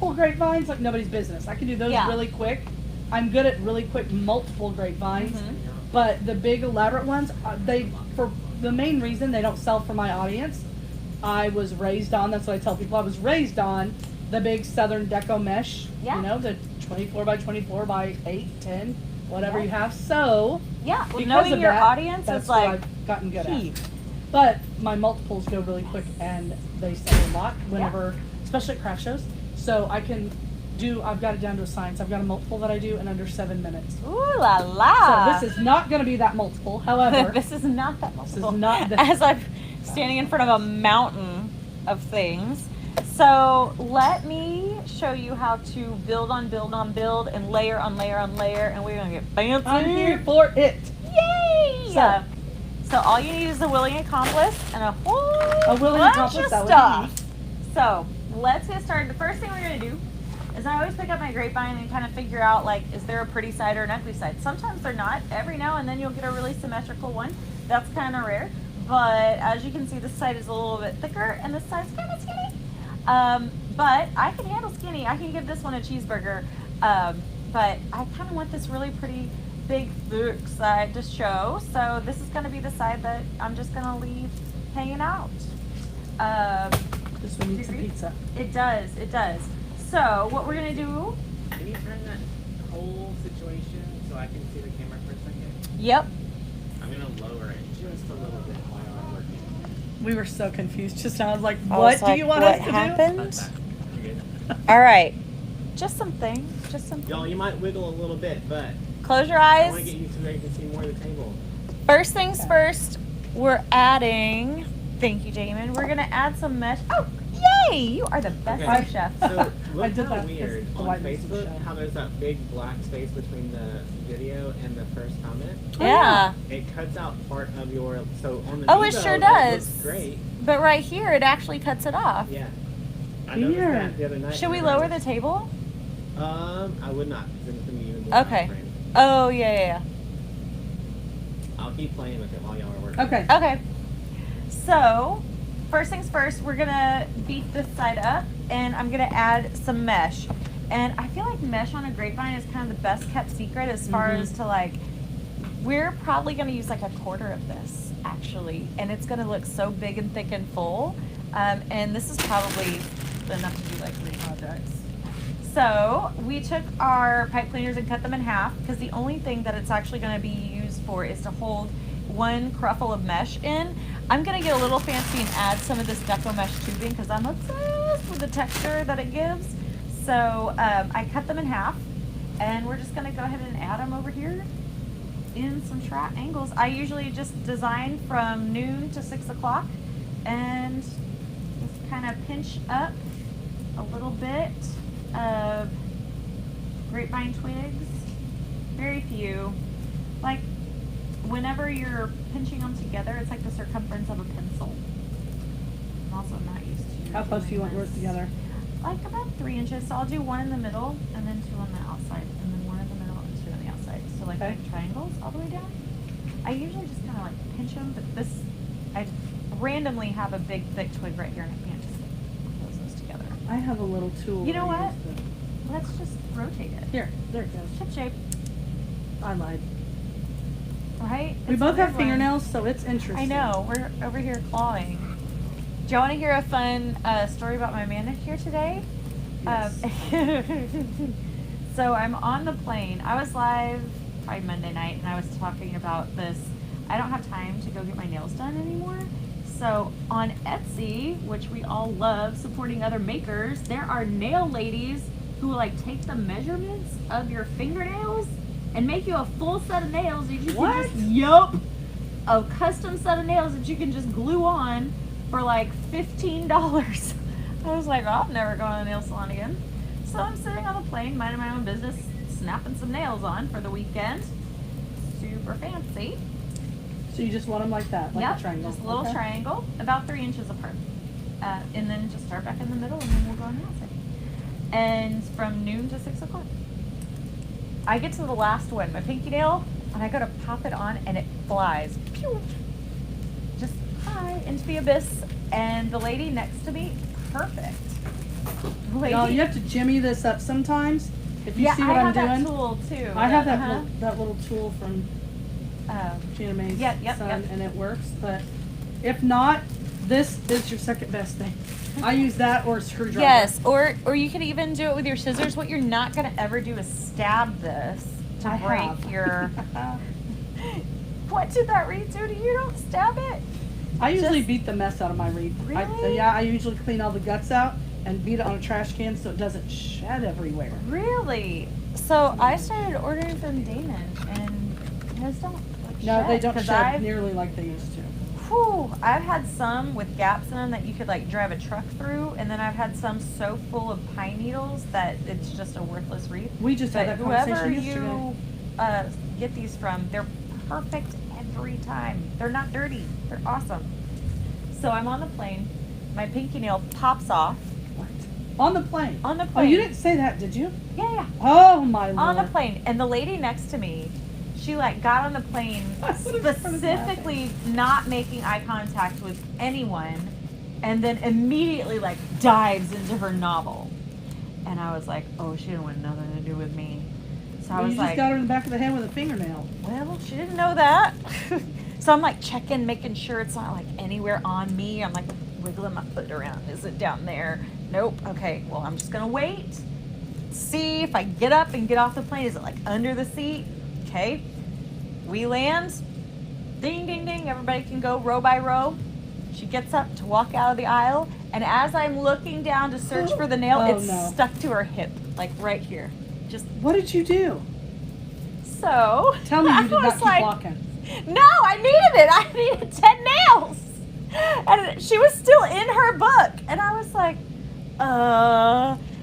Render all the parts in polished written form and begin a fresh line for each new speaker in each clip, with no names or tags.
multiple grapevines like nobody's business. I can do those really quick. I'm good at really quick multiple grapevines, but the big elaborate ones, for the main reason they don't sell for my audience. I was raised on, that's what I tell people, I was raised on the big Southern Deco mesh, you know, the 24 by 24 by 8, 10, whatever you have. So,
well, knowing your audience is like
I've gotten good at. But my multiples go really quick and they sell a lot whenever, especially at craft shows. So I can I've got it down to a science. I've got a multiple that I do in under 7 minutes.
Ooh la la.
So this is not going to be that multiple. However,
this is not that multiple.
This is not
As I'm standing in front of a mountain of things. So let me show you how to build on build on build and layer on layer on layer, and we're going to get fancy.
I'm here for it.
Yay! So all you need is a willing accomplice and a whole bunch of stuff. So let's get started. The first thing we're going to do is I always pick up my grapevine and kind of figure out, like, is there a pretty side or an ugly side? Sometimes they're not. Every now and then you'll get a really symmetrical one. That's kind of rare. But as you can see, this side is a little bit thicker and this side's kind of skinny. But I can handle skinny. I can give this one a cheeseburger. But I kind of want this really pretty big thick side to show. So this is going to be the side that I'm just going to leave hanging out.
This one needs some pizza.
It does. It does. So what we're going to do...
Can you turn that whole situation so I can see the camera for a second?
Yep.
I'm going to lower it just a little bit while I'm working.
We were so confused just now. I was like, what do you want us to do?
What happened? All right. Just something.
Y'all, you might wiggle a little bit, but...
Close your
I
eyes.
want to get you to where you can see more of the table.
First things first, we're adding... Thank you, Damon. We're going to add some mesh. Oh, yay! You are the best chef.
So, look
I did
how
that
weird
the
on
white
Facebook, how there's that big black space between the video and the first comment.
Yeah.
It cuts out part of your, so on the
Oh, it
Deco,
sure does.
It looks great.
But right here, it actually cuts it off.
Yeah. I noticed that the other night.
Should we lower the table?
I would not. It's going to be even more
Okay.
frame.
Oh, yeah.
I'll keep playing with it while y'all are working.
Okay.
Okay. So, first things first, we're going to beat this side up, and I'm going to add some mesh. And I feel like mesh on a grapevine is kind of the best kept secret as far as to, like, we're probably going to use like a quarter of this, actually. And it's going to look so big and thick and full. And this is probably enough to do like 3 projects. So we took our pipe cleaners and cut them in half, because the only thing that it's actually going to be used for is to hold 1 cruffle of mesh in. I'm going to get a little fancy and add some of this Deco mesh tubing, because I'm obsessed with the texture that it gives. So I cut them in half, and we're just going to go ahead and add them over here in some triangles. I usually just design from noon to 6 o'clock, and just kind of pinch up a little bit of grapevine twigs. Very few. Like, whenever you're pinching them together, it's like the circumference of a pencil. I'm also not used to.
How close do you want yours together?
Like about 3 inches. So I'll do 1 in the middle and then 2 on the outside, and then 1 in the middle and 2 on the outside. So like big triangles all the way down. I usually just kind of like pinch them, but this, I randomly have a big thick twig right here, and I can't just close those together.
I have a little tool.
You know what? Let's just rotate it.
Here, there it goes.
Chip shape.
I lied.
Right?
We
It's
both
a
have
weird one.
fingernails, so it's interesting.
I know. We're over here clawing. Do you want to hear a fun story about my manicure today?
Yes.
So I'm on the plane. I was live probably Monday night, and I was talking about this. I don't have time to go get my nails done anymore. So on Etsy, which we all love supporting other makers, there are nail ladies who will like take the measurements of your fingernails and make you a full set of nails that you can just, a custom set of nails that you can just glue on for like $15. I was like, oh, I'm never going to a nail salon again. So I'm sitting on the plane, minding my own business, snapping some nails on for the weekend. Super fancy.
So you just want them like that, like a triangle?
Just a little triangle, about 3 inches apart. And then just start back in the middle, and then we'll go on the outside. And from noon to 6 o'clock. I get to the last one, my pinky nail, and I go to pop it on, and it flies. Pew! Just high into the abyss. And the lady next to me, perfect.
Y'all, you have to jimmy this up sometimes. If you
Yeah,
see
I
what
have
I'm doing.
that tool too.
I have that little tool from Gina Mae's
Yep.
son, and it works. But if not, this is your second best thing. I use that or a screwdriver.
Yes, or you can even do it with your scissors. What you're not gonna ever do is stab this to
I
break
have.
your. What did that wreath do to you? Don't stab it.
I usually beat the mess out of my wreath.
Really?
I usually clean all the guts out and beat it on a trash can so it doesn't shed everywhere.
Really? So I started ordering from Damon, and his don't. Like,
No, they don't
'cause
shed nearly like they used to.
Whew, I've had some with gaps in them that you could like drive a truck through, and then I've had some so full of pine needles that it's just a worthless wreath.
We just had
But
that
whoever
conversation yesterday.
you get these from, they're perfect every time. They're not dirty. They're awesome. So I'm on the plane. My pinky nail pops off.
What? On the plane?
On the
Oh,
plane.
you didn't say that, did you?
Yeah.
Oh, my Lord.
On the plane. And the lady next to me, she like got on the plane specifically not making eye contact with anyone, and then immediately like dives into her novel. And I was like, oh, she didn't want nothing to do with me. So I
Well,
was
you just
like,
got her in the back of the head with a fingernail.
well, she didn't know that. So I'm like checking, making sure it's not like anywhere on me. I'm like wiggling my foot around. Is it down there? Nope. Okay, well, I'm just gonna wait. See if I get up and get off the plane. Is it like under the seat? Okay. We land. Ding, ding, ding. Everybody can go row by row. She gets up to walk out of the aisle. And as I'm looking down to search for the nail,
Oh,
it's
no.
stuck to her hip, like right here. Just
What did you do?
so.
Tell me
I
you did not
was
keep
like,
walking.
no, I needed it. I needed 10 nails. And she was still in her book. And I was like,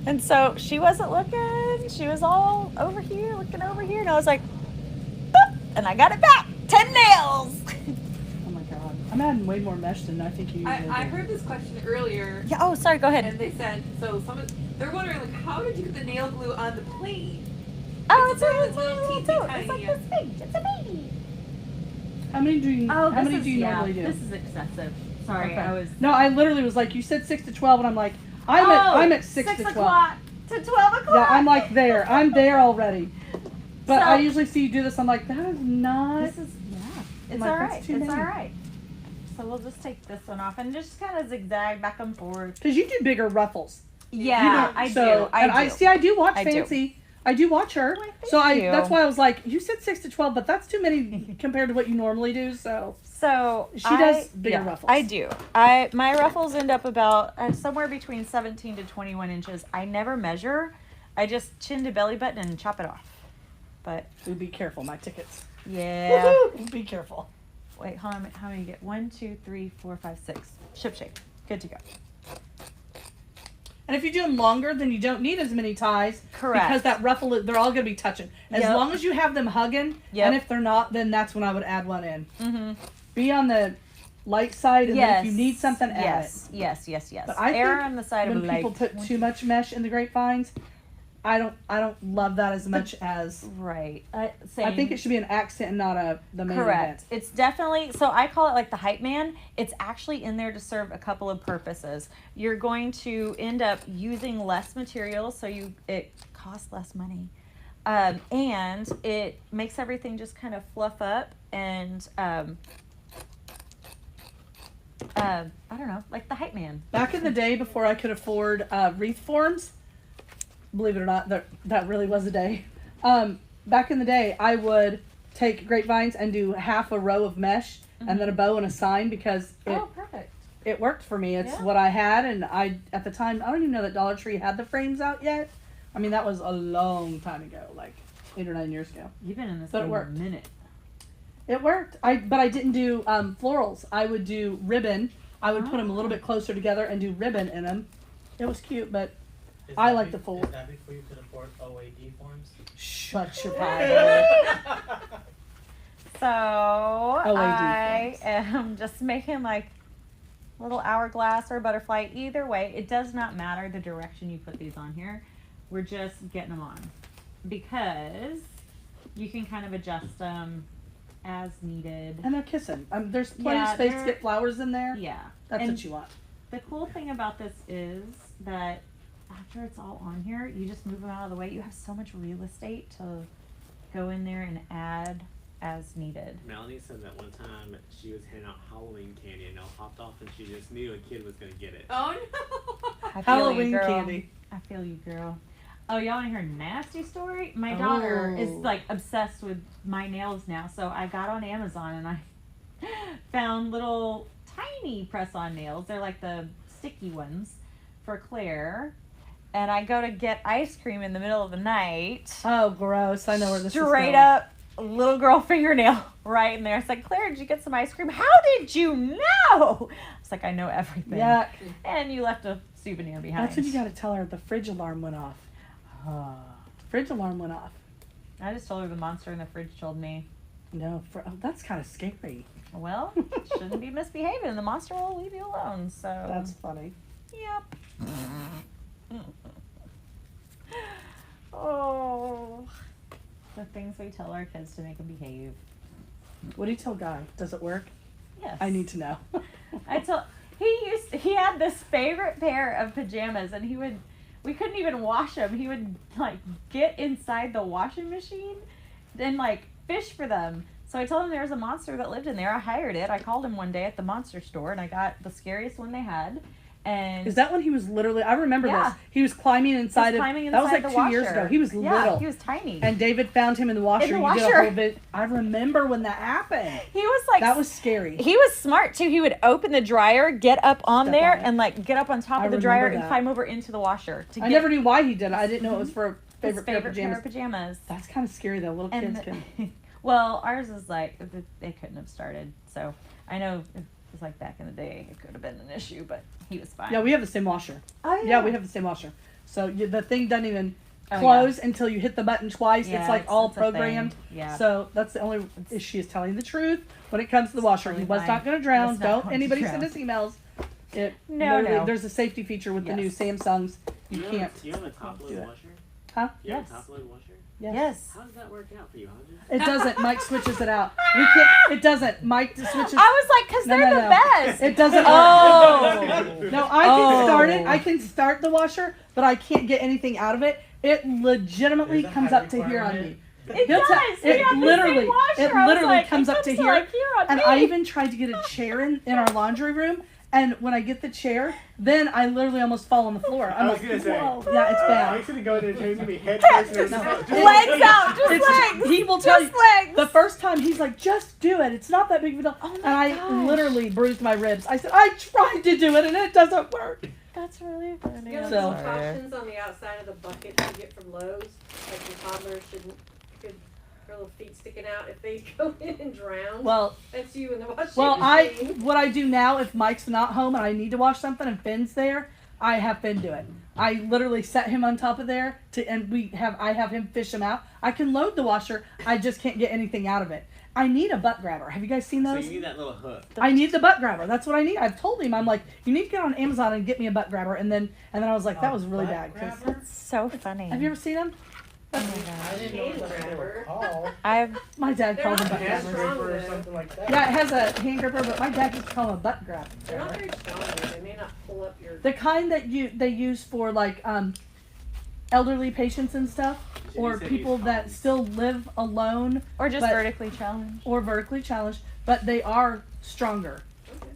And so she wasn't looking. She was all over here, looking over here. And I was like, boop, and I got it back. 10 nails.
Oh, my God. I'm adding way more mesh than I think you usually
I
do.
heard this question earlier,
Yeah. Oh, sorry. Go ahead.
and they said, they're wondering, like, how did you get the nail glue on the plane?
Oh,
It's
it's
a
a
little
little
teeny
tool.
tiny,
It's like
yeah.
this big. It's a baby.
How many do you,
Oh,
how many do you normally do?
This is excessive. Sorry,
Okay.
I was.
No, I literally was like, you said 6 to 12, and I'm like, I'm at 6 to 12.
o'clock to 12 o'clock.
Yeah, I'm like there. I'm there already. But
So-
I usually see you do this. I'm like, that is not.
This is it's
like,
all
that's
right.
too
It's
many.
all right. So we'll just take this one off and just kind of zigzag back and forth.
Because you do bigger ruffles.
Yeah,
You know,
I
so,
do.
And I see. I do watch
I do.
Fancy. I do watch her.
Why, thank
So
you.
that's why I was like, you said 6 to 12, but that's too many compared to what you normally do. So
So
she does bigger ruffles.
I do. My ruffles end up about somewhere between 17 to 21 inches. I never measure. I just chin to belly button and chop it off. But
Ooh, be careful, my tickets.
yeah.
Woohoo! Be careful.
Wait, how many you get? 1, 2, 3, 4, 5, 6. Ship shape. Good to go.
And if you do them longer, then you don't need as many ties.
Correct.
Because that ruffle, they're all going to be touching. As
Yep.
long as you have them hugging,
Yep.
and if they're not, then that's when I would add one in.
Mm-hmm.
Be on the light side, and then if you need something, add
yes.
it.
Yes.
But I
Err
think
on the side of
when
light.
people put too much mesh in the grapevines, I don't love that as much as
Right.
I
Same.
think it should be an accent and not the main
Correct.
event.
It's definitely, so I call it like the hype man. It's actually in there to serve a couple of purposes. You're going to end up using less material, so it costs less money. And it makes everything just kind of fluff up and, I don't know, like the hype man.
Back in the day, before I could afford wreath forms, believe it or not, that really was a day. Back in the day, I would take grapevines and do half a row of mesh and then a bow and a sign because
Perfect.
it worked for me. It's
Yeah.
what I had, and at the time, I don't even know that Dollar Tree had the frames out yet. I mean, that was a long time ago, like 8 or 9 years ago.
You've been in this
But it
game
worked.
a minute.
It worked. But I didn't do florals. I would do ribbon. I would put them a little bit closer together and do ribbon in them. It was cute, but I like the full.
Is that before you could afford OAD forms?
Shut your pie.
So I am just making like a little hourglass or a butterfly. Either way, it does not matter the direction you put these on here. We're just getting them on because you can kind of adjust them as needed.
And they're kissing. There's plenty
Yeah,
of space to
they're-
get flowers in there.
Yeah.
That's
And
what you want.
the cool thing about this is that after it's all on here, you just move them out of the way. You have so much real estate to go in there and add as needed.
Melanie said that one time she was handing out Halloween candy and it popped off and she just knew a kid was gonna get it.
Oh no.
I feel
Halloween
you, girl.
candy.
I feel you, girl. Oh, y'all want to hear a nasty story? My daughter is like obsessed with my nails now. So I got on Amazon and I found little tiny press-on nails. They're like the sticky ones for Claire. And I go to get ice cream in the middle of the night.
Oh, gross. I know where this is
Straight
going.
up little girl fingernail right in there. It's like, Claire, did you get some ice cream? How did you know? It's like, I know everything.
Yeah.
And you left a souvenir behind.
That's what you got to tell her. The fridge alarm went off. Fridge alarm went off.
I just told her the monster in the fridge told me.
No, that's kind of scary.
Well, shouldn't be misbehaving. The monster will leave you alone. So
That's funny.
Yep. Oh, the things we tell our kids to make them behave.
What do you tell Guy? Does it work?
Yes.
I need to know.
He had this favorite pair of pajamas, and we couldn't even wash them. He would like get inside the washing machine and like fish for them. So I told him there was a monster that lived in there. I hired it. I called him one day at the monster store, and I got the scariest one they had. And
Is that when he was literally? I remember
Yeah.
this. He was climbing inside
climbing
of.
inside
That was like
the
2 years
washer.
ago. He was
Yeah,
little.
he was tiny.
And David found him in the washer.
In the
You did a
washer.
whole bit. I remember when that happened.
He was like
That was scary.
He was smart too. He would open the dryer, get up on
Step
there,
on it.
and like get up on top
I
of the dryer
remember
and
that.
climb over into the washer. To
I
get
never knew why he did it. I didn't know it was for a
his
favorite pair of pajamas.
pajamas.
That's kind of scary though. Little kids can.
Well, ours is like they couldn't have started. So I know if it was like back in the day, it could have been an issue, but he was fine.
Yeah, we have the same washer.
Oh,
Yeah, we have the same washer. So the thing doesn't even
Oh,
close until you hit the button twice.
Yeah,
it's like all
it's a thing.
programmed.
Yeah.
So that's the only she is telling the truth when it comes to the washer.
totally
He was
fine.
not going to drown.
It's not
Don't
going to
anybody
drown.
send us emails. It
No,
literally-
no.
There's a safety feature with the new
Yes.
Samsungs. You
have-
can't.
Do you have a top
do
load
that.
washer?
Huh?
You have
Yes.
a top load washer?
Yes.
How does that work out for you, Audrey?
It doesn't. Mike switches it out. We can't. It doesn't. Mike switches.
I was like, because
No,
they're
no,
the
no.
best.
It doesn't.
Oh.
No, I can start it.
Oh.
I can start the washer, but I can't get anything out of it. It legitimately
There's a
comes
height
up to here on me.
requirement.
It
He'll
does.
tell-
We
it
have the
literally-
same washer.
it
I was
literally
like,
comes
it
up to
comes
here,
like here on
And
me.
I even tried to get a chair in our laundry room. And when I get the chair, then I literally almost fall on the floor. I'm
I was
like,
gonna say.
whoa. Yeah, it's
I
bad.
was gonna go in there and change me head first. and
No.
everything.
Legs out, just
It's-
legs.
He will tell
Just
you.
legs.
The first time he's like, just do it. It's not that big of a deal.
Oh my
and I
gosh.
literally bruised my ribs. I said, I tried to do it and it doesn't work.
That's really funny.
You know,
So-
those little cautions on the outside of the bucket you get from Lowe's, like the toddlers shouldn't, their little feet sticking out if they go in and drown.
Well,
That's you in the washing
Well,
machine.
what I do now, if Mike's not home and I need to wash something and Finn's there, I have Finn do it. I literally set him on top of there and I have him fish him out. I can load the washer, I just can't get anything out of it. I need a butt grabber. Have you guys seen
So
those?
you need that little hook.
I need the butt grabber. That's what I need. I've told him, I'm like, you need to get on Amazon and get me a butt grabber. And then I was like, that was really bad. 'Cause-
That's so funny.
have you ever seen them?
Oh my
I
gosh.
didn't know that's what they were called.
I've
My dad
They're
calls them
not
butt
Hand
very
grabbers.
strong.
gripper or something like that.
Yeah, it has a hand gripper, but my dad just calls them a butt grab.
They're not very strong. They may not pull up your.
The kind that they use for like elderly patients and stuff, or
said
people
use
that
tongs.
still live alone
or just
But-
vertically challenged.
or vertically challenged, but they are stronger.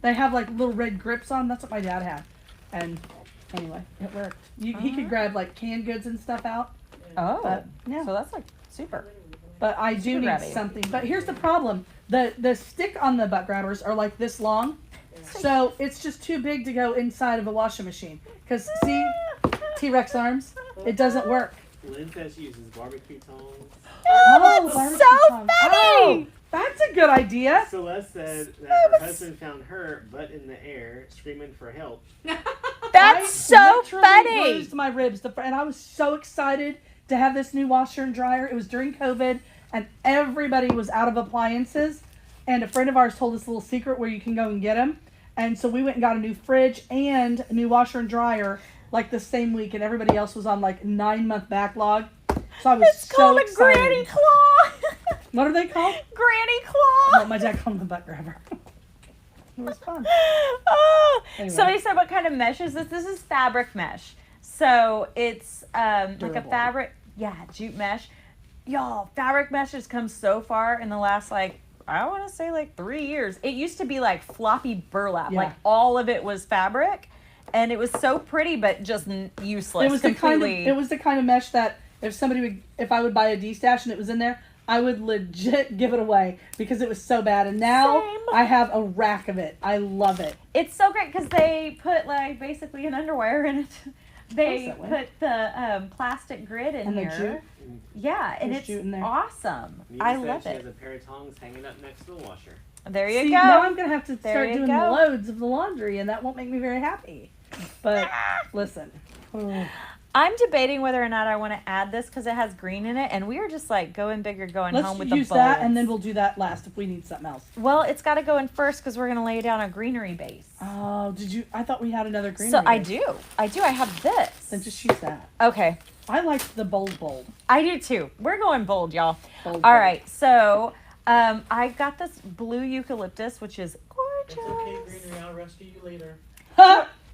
They have like little red grips on. That's what my dad had, and anyway, it worked. He could grab like canned goods and stuff out,
Oh,
but yeah.
so that's like super.
But I do
Super
need
grabby.
something. But here's the problem: the stick on the butt grabbers are like this long, so it's just too big to go inside of a washing machine. Cause see, T-Rex arms, it doesn't work.
Lynn says she uses barbecue tongs.
Oh,
that's
barbecue
so
tongs.
funny.
Oh, that's a good idea.
Celeste said that
That
her
was-
husband found her butt in the air, screaming for help.
That's so
literally
funny.
bruised my ribs, and I was so excited to have this new washer and dryer. It was during COVID, and everybody was out of appliances. And a friend of ours told us a little secret where you can go and get them. And so we went and got a new fridge and a new washer and dryer like the same week, and everybody else was on like 9-month backlog. So I was
It's
so
called a
excited.
granny claw.
What are they called?
Granny claw.
Oh, my dad called them a butt grabber. It was fun.
Oh,
Anyway.
somebody said, what kind of mesh is this? This is fabric mesh. So it's like a
Durable.
fabric, jute mesh. Y'all, fabric mesh has come so far in the last like, I want to say like 3 years. It used to be like floppy burlap,
Yeah.
like all of it was fabric, and it was so pretty, but just useless.
It was the kind of mesh that if I would buy a D-stash and it was in there, I would legit give it away because it was so bad. And now
Same.
I have a rack of it. I love it.
It's so great because they put like basically an underwire in it. They
that way.
put the plastic grid in
And the
here.
jute.
Yeah, and
There's
it's
jute in there.
awesome.
Nina
I
said
love
she has
it.
a pair of tongs hanging up next to the washer.
There you
See,
go.
now I'm going to have to
There
start
you
doing
go.
loads of the laundry, and that won't make me very happy. But listen.
I'm debating whether or not I want to add this because it has green in it, and we are just like going big or going
Let's
home with the
use that,
bulbs.
and then we'll do that last if we need something else.
Well, it's got to go in first because we're going to lay down a greenery base.
Oh, did you? I thought we had another green.
So I do. I have this.
Then just use that.
Okay.
I like the bold.
I do too. We're going bold, y'all.
Bold,
All
bold.
right. So I got this blue eucalyptus, which is gorgeous.
It's okay, Greenery. I'll rescue you later.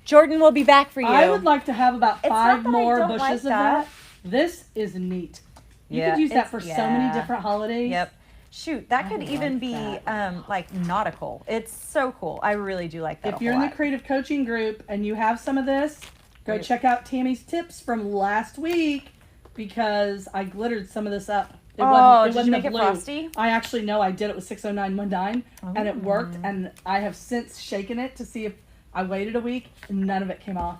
Jordan will be back for you.
I would like to have about
It's
5
not that I
more
don't
bushes
like
of that. This is neat. You could use that for so many different holidays.
Yep. Shoot, that could
I
even
like
be
that.
like nautical. It's so cool. I really do like that.
If you're in the creative coaching group and you have some of this, go check out Tammy's tips from last week because I glittered some of this up. It
did
wasn't
you make
a
it
blue.
frosty?
I actually know I did it with 60919 and it worked, and I have since shaken it to see if I waited a week and none of it came off.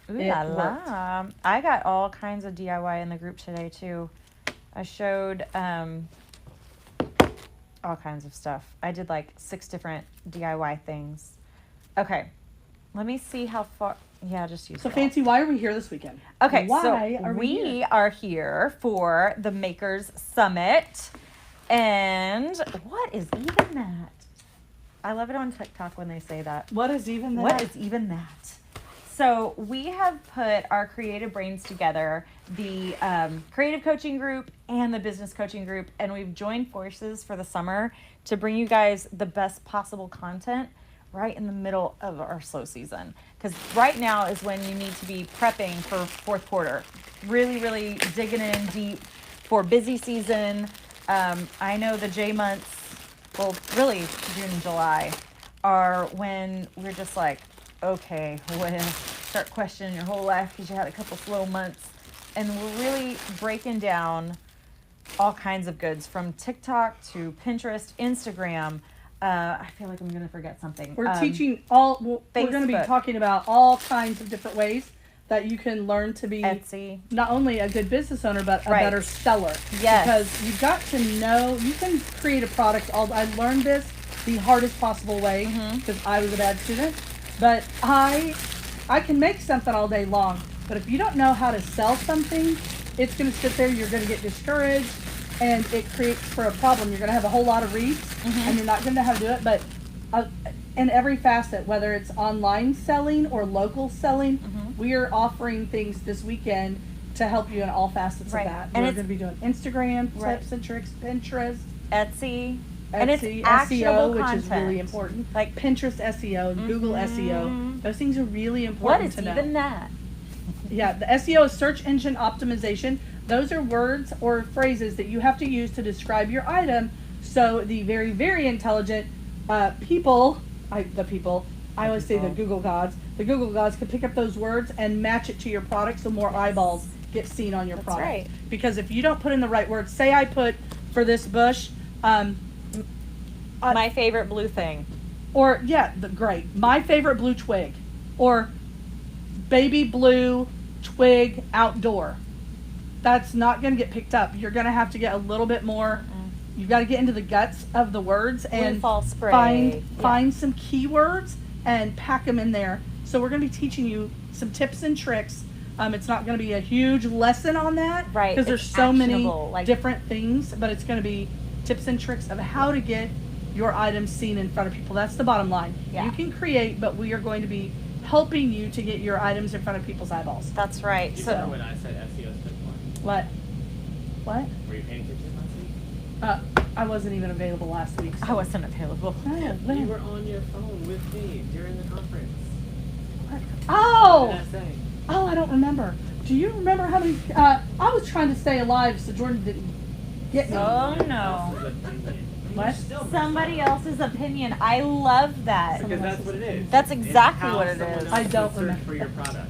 Ooh
It
la
worked.
la. I got all kinds of DIY in the group today too. I showed all kinds of stuff. I did like 6 different DIY things. Okay, let me see how far. Yeah, just use
So
it all.
Fancy, why are we here this weekend?
Okay,
why
so
are we
we
here?
are here for the Makers Summit. And what is even that? I love it on TikTok when they say that.
What is even that?
What is even that? So we have put our creative brains together, the creative coaching group and the business coaching group, and we've joined forces for the summer to bring you guys the best possible content right in the middle of our slow season. Because right now is when you need to be prepping for fourth quarter. Really, really digging in deep for busy season. I know the J months, well, really June and July, are when we're just like, okay, well, start questioning your whole life because you had a couple slow months. And we're really breaking down all kinds of goods from TikTok to Pinterest, Instagram. I feel like I'm going to forget something.
We're teaching all, we're going to be
Facebook.
talking about all kinds of different ways that you can learn to be
Etsy.
not only a good business owner, but a
Right.
better seller.
Yes.
Because you've got to know, you can create a product. I learned this the hardest possible way because I was a bad student. But I can make something all day long. But if you don't know how to sell something, it's going to sit there. You're going to get discouraged. And it creates for a problem. You're going to have a whole lot of reads, and you're not going to know how to do it. But in every facet, whether it's online selling or local selling, we are offering things this weekend to help you in all facets
Right.
of that.
And
We're
it's-
going to be doing Instagram
Right.
tips and tricks, Pinterest,
Etsy. And it's
Etsy,
actionable
SEO, which
content.
is really important.
Like,
Pinterest SEO, Google SEO. Those things are really
what
important
is
to know.
even that?
Yeah, the SEO is search engine optimization. Those are words or phrases that you have to use to describe your item. So the very, very intelligent I always say the Google gods can pick up those words and match it to your product so more eyeballs get seen on your product.
right.
Because if you don't put in the right words, say I put for this bush,
My favorite blue thing.
or great, my favorite blue twig, or baby blue twig outdoor. That's not going to get picked up. You're going to have to get a little bit more. You've got to get into the guts of the words and
fall spray.
find some keywords and pack them in there. So we're going to be teaching you some tips and tricks. It's not going to be a huge lesson on that,
Right,
Because there's
it's
so many
actionable, like-
different things, but it's going to be tips and tricks of how to get your items seen in front of people. That's the bottom line.
Yeah.
You can create, but we are going to be helping you to get your items in front of people's eyeballs.
That's right.
You
So
know what I said SEO stood for?
What?
Were you paying attention last week?
I wasn't even available last week.
I wasn't available.
Oh,
You
when?
were on your phone with me during the conference.
What?
What
Oh!
did I say?
Oh, I don't remember. Do you remember how many? I was trying to stay alive so Jordan didn't get me.
Oh no.
What?
Somebody else's opinion. I love that.
Because that's what it is.
That's
It's
exactly
how
what it
someone
is.
else
I don't
would search
remember.
for your product.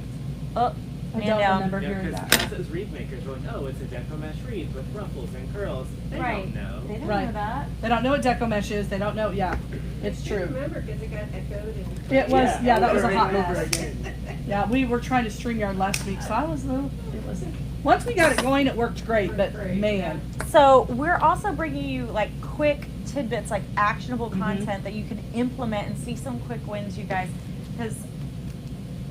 Oh,
I
man
don't
down.
remember
You know,
hearing
because
that.
us as wreath makers are like, oh, it's a deco mesh wreath with ruffles and curls. They
Right.
don't know.
They don't
Right.
know that.
They don't know what deco mesh is. They don't know. Yeah, it's
I
true.
remember because it got echoed and.
It was. Yeah, that was a
over
hot
and over
mess.
again.
Yeah, we were trying to StreamYard last week, so I was a little. It was. Once we got it going, it worked great. But man,
So we're also bringing you like quick tidbits, like actionable
Mm-hmm.
content that you can implement and see some quick wins, you guys, because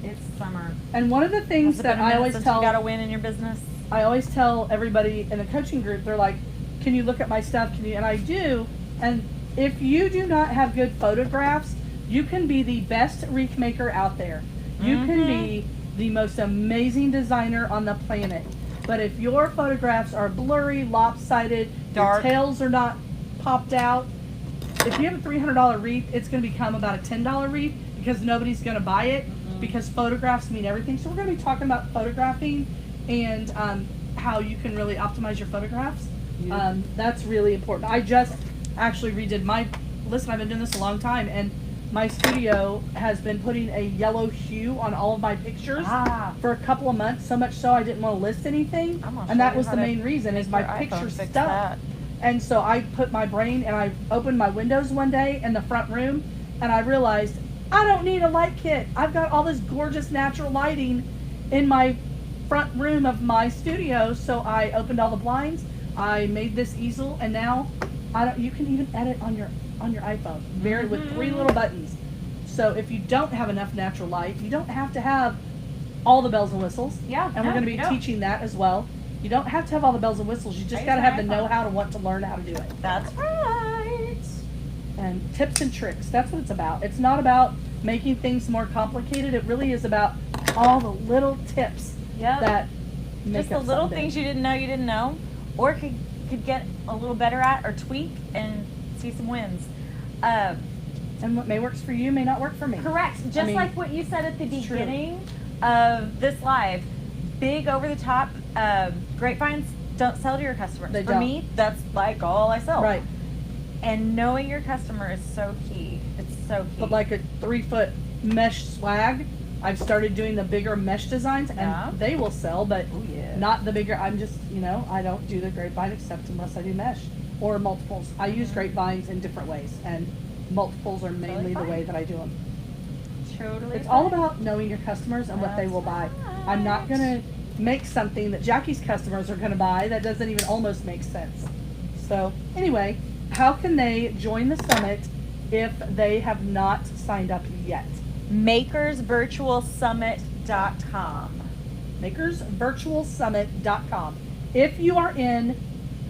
it's summer.
and one of the things
Has it
that
been a
I
minute
always
since
tell.
you got a win in your business.
I always tell everybody in the coaching group, they're like, can you look at my stuff? Can you? And I do. And if you do not have good photographs, you can be the best wreath maker out there. You can be the most amazing designer on the planet. But if your photographs are blurry, lopsided,
Dark.
your tails are not popped out, if you have a $300 wreath, it's going to become about a $10 wreath because nobody's going to buy it because photographs mean everything. So we're going to be talking about photographing and how you can really optimize your photographs. That's really important. I just actually redid listen, I've been doing this a long time, and my studio has been putting a yellow hue on all of my pictures for a couple of months, so much so I didn't want to list anything.
I'm gonna
And
show
that
you
was
how
the
to
main reason, is my
make your iPhone
pictures
fix
stuck.
that.
And so I put my brain and I opened my windows one day in the front room and I realized I don't need a light kit. I've got all this gorgeous natural lighting in my front room of my studio. So I opened all the blinds. I made this easel and now you can even edit on your iPhone with 3 little buttons. So if you don't have enough natural light, you don't have to have all the bells and whistles.
Yeah,
And we're going to be
you don't.
teaching that as well. You don't have to have all the bells and whistles. You just
I
got to
use my
have the
iPhone.
know-how to want to learn how to do it.
That's right.
And tips and tricks. That's what it's about. It's not about making things more complicated. It really is about all the little tips
Yep.
that make
Just the
up
little
something.
things you didn't know, or could get a little better at or tweak and see some wins.
And what may works for you may not work for me.
Correct. Just
mean,
like what you said at the
it's true.
beginning of this live. Big over the top grapevines don't sell to your customers.
They
For
don't.
me, that's like all I sell.
Right.
And knowing your customer is so key. It's so key.
But like a 3-foot mesh swag, I've started doing the bigger mesh designs and
Yeah.
they will sell, but
Oh, yeah.
not the bigger. I'm just, I don't do the grapevine except unless I do mesh or multiples. I use grapevines in different ways and multiples are mainly the
fine.
way that I do them.
Totally.
It's all
fine.
about knowing your customers and what they
That's
will buy.
right.
I'm not going to make something that Jackie's customers are going to buy that doesn't even almost make sense. So anyway, how can they join the summit if they have not signed up yet?
makersvirtualsummit.com.
makersvirtualsummit.com. If you are in,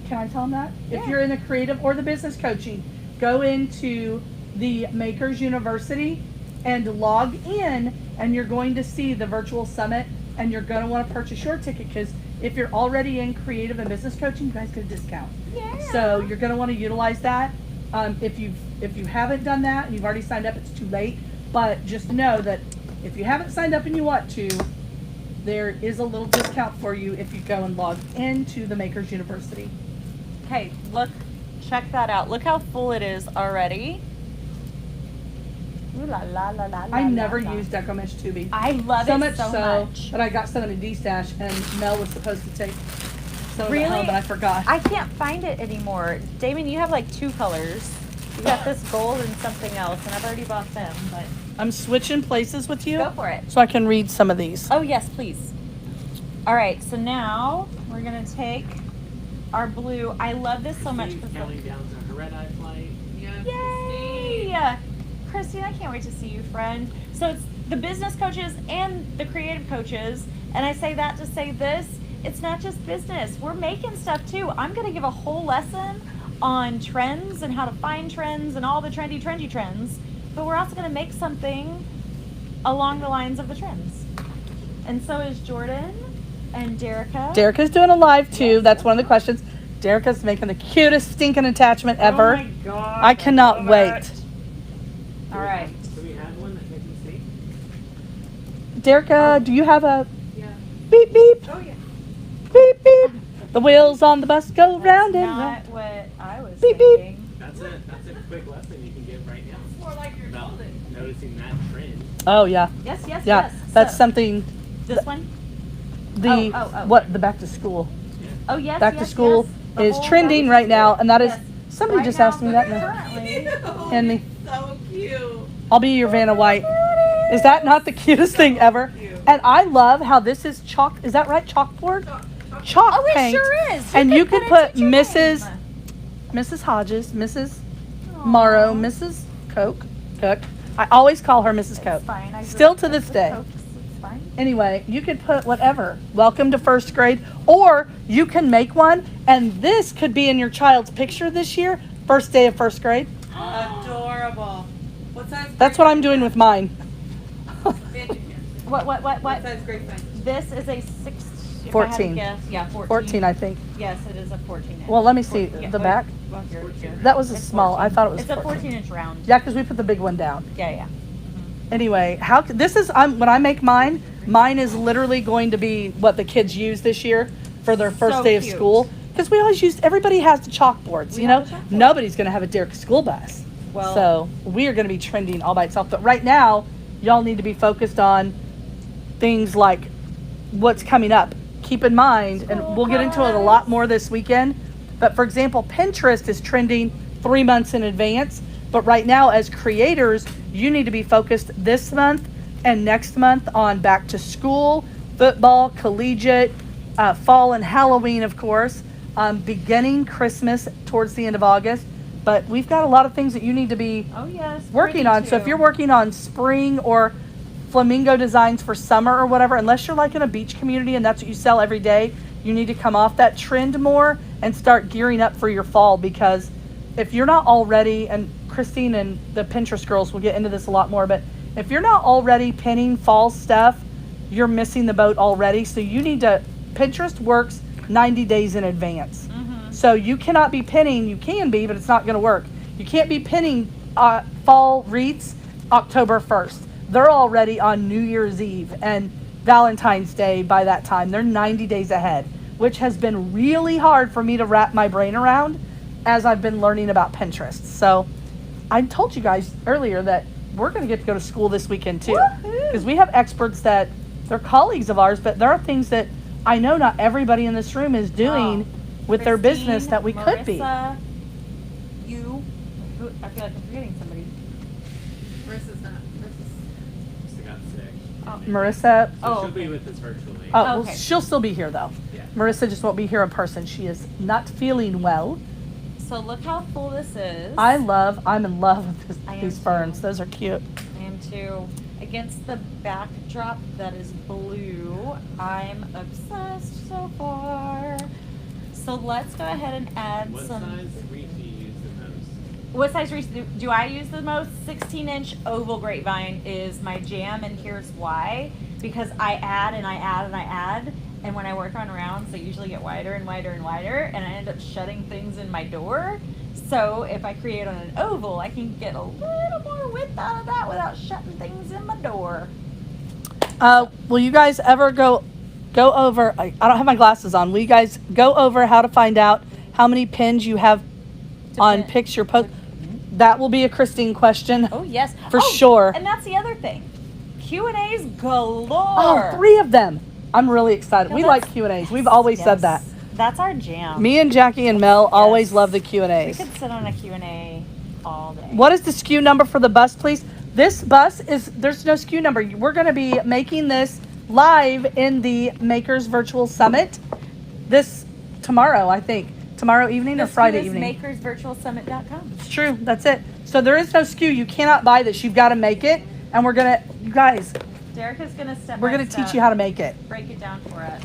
can I tell them that? If
Yeah.
you're in the creative or the business coaching, go into the Makers University and log in, and you're going to see the virtual summit, and you're going to want to purchase your ticket because if you're already in creative and business coaching, you guys get a discount.
Yeah.
So you're going to want to utilize that. If you haven't done that and you've already signed up, it's too late. But just know that if you haven't signed up and you want to, there is a little discount for you if you go and log into the Makers University.
Okay, look, check that out. Look how full it is already. Ooh la la la la
I
la
never
la.
used Deco Mesh tubing.
I love
so
it
much
so
so
much.
that I got some in a D-stash and Mel was supposed to take some of it
Really?
home, but I forgot.
I can't find it anymore. Damon, you have like 2 colors. You got this gold and something else, and I've already bought them, but
I'm switching places with you
go for it.
so I can read some of these.
Oh, yes, please. All right, so now we're going to take our blue. I love this so much.
Christine's counting down to her red eye flight.
Yeah.
Yay! Christine, I can't wait to see you, friend. So it's the business coaches and the creative coaches, and I say that to say this, it's not just business. We're making stuff too. I'm going to give a whole lesson on trends and how to find trends and all the trendy trends, but we're also going to make something along the lines of the trends. And so is Jordan and Derica.
Derica's doing a live too.
Yes.
That's one of the questions. Derica's making the cutest stinking attachment ever.
Oh my God,
I cannot
love
wait.
it.
All right.
Do we have one that they can see?
Derica, do you have a Beep, beep,
Oh yeah.
beep, beep. The wheels on the bus go round and
Not
round.
what I was
Beep, beep.
thinking.
That's a quick lesson you can give right now
It's more like you're
about
told it.
noticing that trend.
Oh, yeah.
Yes, yes,
Yeah.
yes.
That's
So,
something,
this one?
the,
Oh.
what, the back to school.
Oh, yes,
Back to
yes,
school
yes. The
is
whole
trending
back-
right now, and that is,
Yes.
somebody
Right
just
now,
asked me that.
currently.
And me.
So cute.
I'll be your Vanna White. Is that not the cutest thing ever?
Cute.
And I love how this is chalk. Is that right? Chalkboard? Chalk
Oh, it
paint.
sure is.
And you
can
could put
your
Mrs.
name.
Mrs. Hodges, Mrs.
Aw.
Morrow, Mrs. Cook. I always call her Mrs.
It's
Coke.
fine. I grew
Still
up
to this
with
day.
Cokes. It's fine.
Anyway, you could put whatever. Welcome to first grade. Or you can make one, and this could be in your child's picture this year, first day of first grade.
Adorable. What size?
That's what I'm doing with mine.
What?
What size grapevine?
This is a 6. if I had to
14.
guess, yeah, 14.
14, I think.
Yes, it is a 14 inch.
Well, let me see.
14, yeah,
The
wait,
back?
well, here.
That was a
It's
small.
14.
I thought it was
It's a
14.
14 inch round.
Yeah, because we put the big one down.
Yeah.
Anyway, this is when I make mine is literally going to be what the kids use this year for their first
So
day of
cute.
school. Because we always everybody has the chalkboards,
We
you know?
have a chalkboard.
Nobody's going to have a Derek school bus.
Well-
So we are going to be trending all by itself. But right now, y'all need to be focused on things like what's coming up. Keep in mind, and we'll get into it a lot more this weekend, but for example, Pinterest is trending 3 months in advance. But right now, as creators, you need to be focused this month and next month on back to school, football, collegiate, fall and Halloween, of course, beginning Christmas towards the end of August. But we've got a lot of things that you need to be
Oh, yes.
working
pretty
on. So if
too.
you're working on spring or flamingo designs for summer or whatever, unless you're like in a beach community and that's what you sell every day, you need to come off that trend more and start gearing up for your fall. Because if you're not already, and Christine and the Pinterest girls will get into this a lot more, but if you're not already pinning fall stuff, you're missing the boat already. So you need to, Pinterest works 90 days in advance. So you cannot be pinning, you can be, but it's not going to work. You can't be pinning fall wreaths October 1st. They're already on New Year's Eve and Valentine's Day by that time. They're 90 days ahead, which has been really hard for me to wrap my brain around as I've been learning about Pinterest. So I told you guys earlier that we're going to get to go to school this weekend too. Because we have experts that they're colleagues of ours, but there are things that I know not everybody in this room is doing with their business
Christine,
that we could be.
Marissa, you. Who, I feel like I'm forgetting somebody.
Marissa's not.
Just got sick.
Marissa.
So
Oh,
she'll
okay.
be with us virtually.
Oh, well,
Okay.
she'll still be here though.
Yeah.
Marissa just won't be here in person. She is not feeling well.
So look how full this is.
I'm in love with
I am
these
too.
ferns. Those are cute.
I am too. Against the backdrop that is blue, I'm obsessed so far. So let's go ahead and add
What
some.
size wreath do you use the most?
What size wreath do I use the most? 16-inch oval grapevine is my jam, and here's why. Because I add and I add and I add, and when I work on rounds, they usually get wider and wider and wider, and I end up shutting things in my door. So if I create on an oval, I can get a little more width out of that without shutting things in my door.
Will you guys ever go over? I don't have my glasses on. Will you guys go over how to find out how many pins you have on
pin.
picture post? That will be a Christine question.
Oh yes,
For sure.
And that's the other thing. Q&As galore.
Oh, 3 of them. I'm really excited.
No,
We
that's-
like Q&As. We've always said that.
Yes. That's our jam.
Me and Jackie and Mel always
Yes.
love the
We
Q&As.
could sit on a Q&A all day.
What is the SKU number for the bus, please? This bus there's no SKU number. We're going to be making this live in the Makers Virtual Summit tomorrow, I think. Tomorrow evening or Friday evening.
makersvirtualsummit.com.
It's true. That's it. So there is no SKU. You cannot buy this. You've got to make it. And we're going to, you guys,
Derek is going to step
we're
by
going to
step
teach you how to make it.
break it down for us.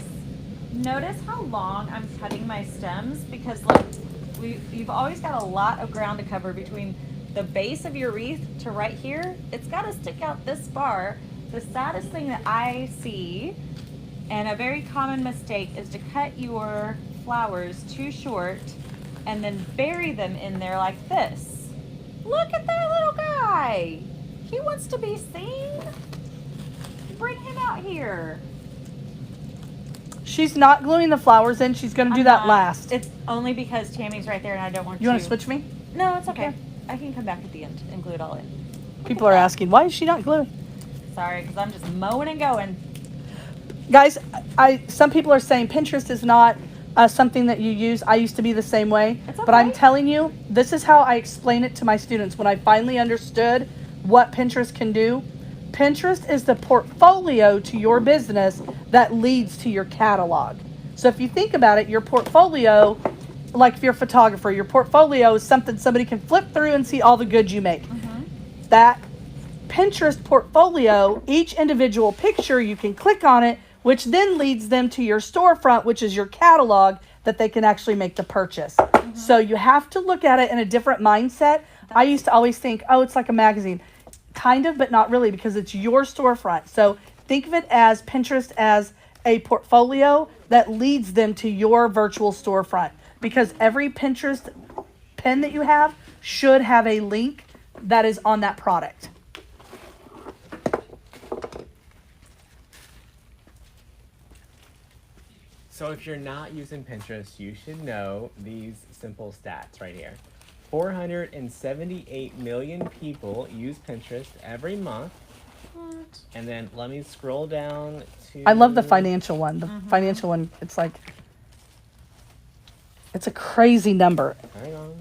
Notice how long I'm cutting my stems because look, you've always got a lot of ground to cover between the base of your wreath to right here. It's got to stick out this far. The saddest thing that I see, and a very common mistake, is to cut your flowers too short and then bury them in there like this. Look at that little guy. He wants to be seen. Bring him out here.
She's not gluing the flowers in. She's going to do
I'm
that
not.
last.
It's only because Tammy's right there and I don't want
You want to switch me?
No, it's okay. I can come back at the end and glue it all in.
People are asking, why is she not gluing?
Sorry, because I'm just mowing and going.
Guys, some people are saying Pinterest is not something that you use. I used to be the same way.
It's
But I'm
okay.
telling you, this is how I explain it to my students when I finally understood what Pinterest can do. Pinterest is the portfolio to your business that leads to your catalog. So if you think about it, your portfolio, like if you're a photographer, your portfolio is something somebody can flip through and see all the goods you make. That Pinterest portfolio, each individual picture, you can click on it, which then leads them to your storefront, which is your catalog that they can actually make the purchase. So you have to look at it in a different mindset. I used to always think, oh, it's like a magazine. Kind of, but not really, because it's your storefront. So think of it as Pinterest as a portfolio that leads them to your virtual storefront. Because every Pinterest pin that you have should have a link that is on that product.
So if you're not using Pinterest, you should know these simple stats right here. 478 million people use Pinterest every month. And then let me scroll down to...
I love the financial one. The financial one, it's like, it's a crazy number.
Hang on.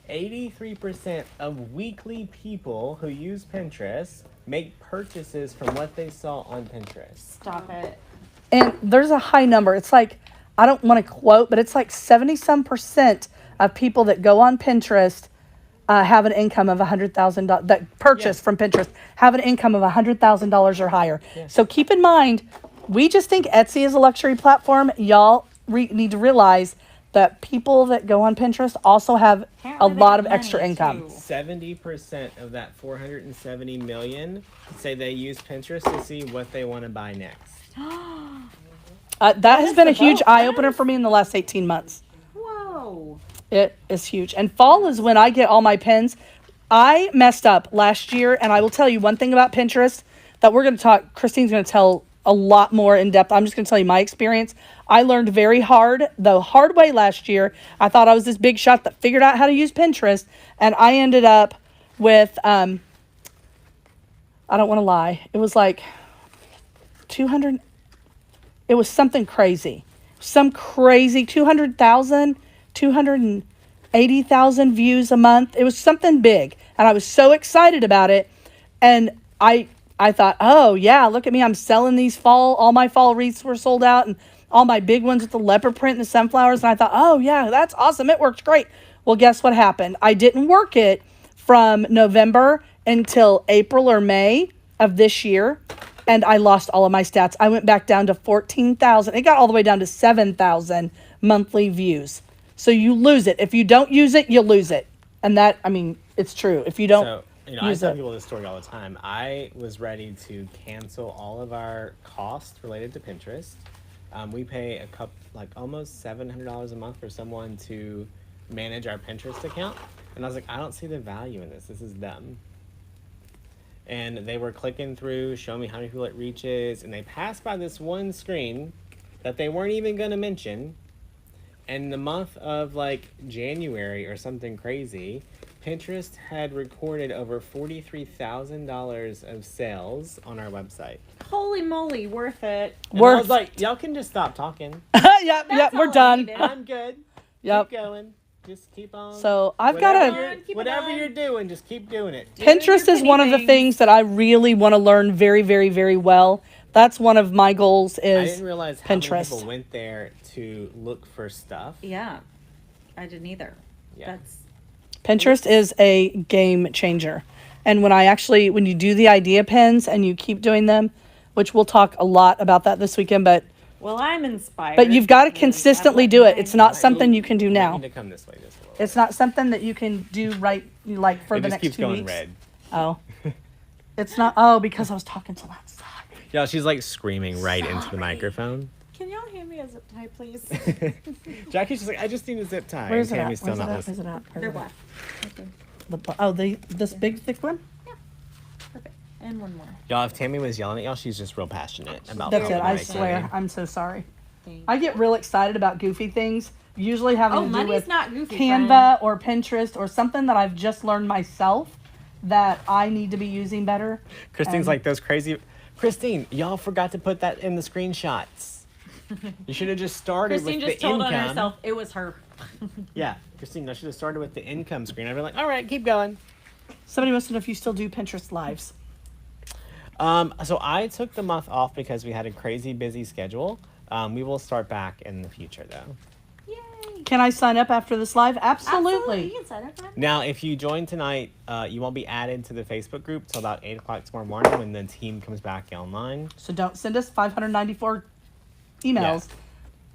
83% of weekly people who use Pinterest make purchases from what they saw on Pinterest.
Stop it.
And there's a high number. It's like, I don't want to quote, but it's like 70% of people that go on Pinterest have an income of $100,000 that purchase from Pinterest have an income of $100,000 or higher. So keep in mind, we just think Etsy is a luxury platform. Y'all need to realize that people that go on Pinterest also have
Apparently
a
they
lot
got
of
money,
extra income.
too.
70% of that 470 million say they use Pinterest to see what they want to buy next.
That has
is
been a
the
huge
vote.
eye opener for me in the last 18 months.
Whoa.
It is huge. And fall is when I get all my pins. I messed up last year, and I will tell you one thing about Pinterest that we're going to talk, Christine's going to tell a lot more in depth. I'm just going to tell you my experience. I learned very hard, the hard way last year. I thought I was this big shot that figured out how to use Pinterest, and I ended up with, I don't want to lie, it was like 200, it was something crazy. Some crazy 200,000, 280,000 views a month. It was something big. And I was so excited about it. And I thought, oh yeah, look at me. I'm selling these all my fall wreaths were sold out, and all my big ones with the leopard print and the sunflowers. And I thought, oh yeah, that's awesome. It worked great. Well, guess what happened? I didn't work it from November until April or May of this year. And I lost all of my stats. I went back down to 14,000. It got all the way down to 7,000 monthly views. So you lose it. If you don't use it, you lose it. And that, I mean, it's true. If you don't
I tell people this story all the time. I was ready to cancel all of our costs related to Pinterest. We pay almost $700 a month for someone to manage our Pinterest account. And I was like, I don't see the value in this. This is dumb. And they were clicking through, showing me how many people it reaches, and they passed by this one screen that they weren't even going to mention. And in the month of January or something crazy, Pinterest had recorded over $43,000 of sales on our website.
Holy moly, worth it.
And I was like, y'all can just stop talking.
Yep,
That's
we're
all I
done.
needed.
I'm good.
Yep.
Keep going. Just keep on.
So I've got
Whatever you're doing, just keep doing it.
Pinterest is one of the things that I really want to learn very, very, very well. That's one of my goals
I
is
didn't realize how many
Pinterest.
people went there to look for stuff.
Yeah, I didn't either.
Yeah.
Pinterest is a game changer. And when you do the idea pins and you keep doing them, which we'll talk a lot about that this weekend, but
I'm inspired.
But you've got to consistently do it. It's not something you can do
I
now.
need to come this way just a little.
It's not something that you can do right for
It
the
just
next
keeps
2
going
weeks.
red.
Oh. It's not. Oh, because I was talking so loud.
Yeah, she's screaming right into the microphone.
Can y'all hand me a zip tie, please?
Jackie's just I just need a zip tie.
Where's it
and
at?
Tammy's still not
Where's
listening.
it at?
They're black.
This big thick one?
Perfect. And one more.
Y'all, if Tammy was yelling at y'all, she's just real passionate about
That's it.
something
I
right
swear.
there.
I'm so sorry.
Thank
I get real excited about goofy things, usually having
Oh,
to do
money's
with
not goofy,
Canva
friend.
or Pinterest or something that I've just learned myself that I need to be using better.
Christine's
And-
like those crazy. Christine, y'all forgot to put that in the screenshots. You should have just started
Christine
with
just
the
told
income.
on herself it was her.
Yeah, Christine, I should have started with the income screen. I'd be like, all right, keep going.
Somebody wants to know if you still do Pinterest lives.
So I took the month off because we had a crazy busy schedule. We will start back in the future though.
Yay.
Can I sign up after this live?
You
Absolutely.
can sign up, man.
Now, if you join tonight, you won't be added to the Facebook group till about 8 o'clock tomorrow morning when the team comes back online.
So don't send us 594 emails.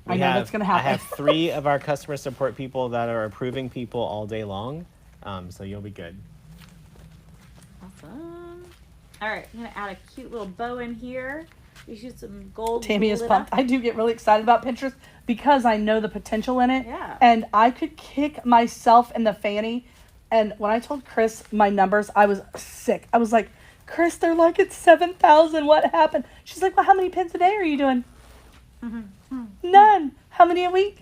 I know that's going to happen.
I have 3 of our customer support people that are approving people all day long, so you'll be good.
Awesome. All right, I'm gonna add a cute little bow in here. We shoot some gold.
Tammy is
glitter.
pumped. I do get really excited about Pinterest because I know the potential in it.
Yeah.
And I could kick myself in the fanny. And when I told Chris my numbers, I was sick. I was like, Chris, they're like at 7,000. What happened? She's like, well, how many pins a day are you doing? None. How many a week?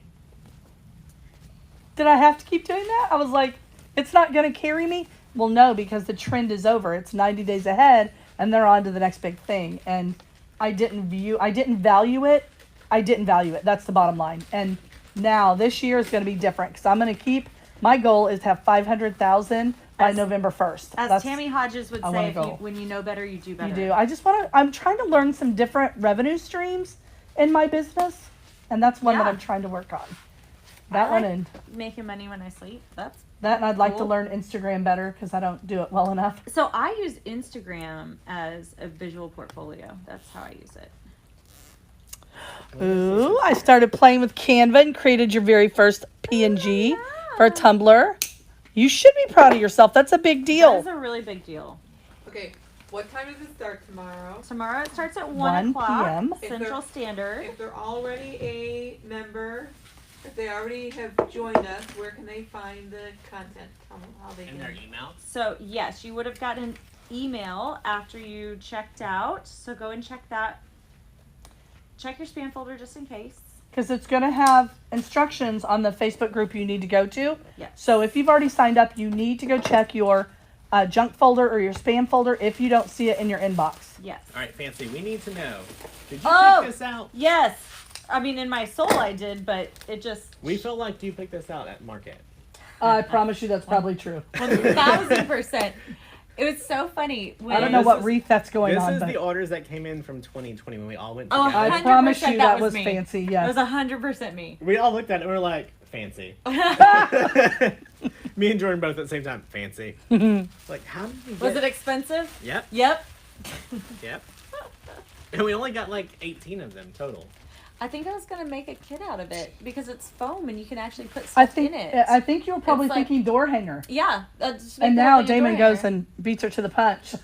Did I have to keep doing that? I was like, it's not going to carry me. Well, no, because the trend is over. It's 90 days ahead, and they're on to the next big thing. And I didn't value it. That's the bottom line. And now this year is going to be different because I'm going to keep. My goal is to have 500,000 by November 1st.
As Tammy Hodges would
I
say,
wanna
if
go.
when you know better, you do better.
You do. I just want to. I'm trying to learn some different revenue streams in my business, and that's one that
Yeah.
I'm trying to work on.
I
That one
like
and
making money when I sleep. That's
that, and I'd like to
Cool.
learn Instagram better because I don't do it well enough.
so. I use Instagram as a visual portfolio. That's how I use it.
Ooh, I started playing with Canva and created your very first PNG for Tumblr. You should be proud of yourself. That's a big
That
deal.
is a really big deal.
Okay, what time does it start tomorrow?
Tomorrow it starts at
1
1 o'clock
p.m.
Central Standard.
If they're already a member, if they already have joined us, where can they find the content? Tell them how they
In their
can.
emails?
So yes, you would have gotten an email after you checked out. So go and check that. Check your spam folder just in case.
Because it's going to have instructions on the Facebook group you need to go to.
Yes.
So if you've already signed up, you need to go check your junk folder or your spam folder if you don't see it in your inbox.
Yes.
All right, Fancy, we need to know. Did you
Oh!
pick this out?
Yes. I mean, in my soul I did, but it just.
We felt like you picked this out at Market.
I promise you that's probably true.
1,000%. It was so funny. When
I don't know
This
what
is-
wreath that's going
This
on,
is
but
the orders that came in from 2020 when we all went
Oh,
together.
I promise
100%
you
that
that
was
was
me.
fancy,
It
yes.
was 100% me.
We all looked at it and we were like, fancy. Me and Jordan both at the same time, fancy. Like, how did we get...
Was it expensive?
Yep,
Yep.
yep. And we only got like 18 of them total.
I think I was gonna make a kit out of it because it's foam and you can actually put
I
stuff
think
in it.
I think you were probably
It's like-
thinking door hanger.
Yeah. Just make
And
the
now
whole thing a
Damon
door
goes
hanger.
and beats her to the punch.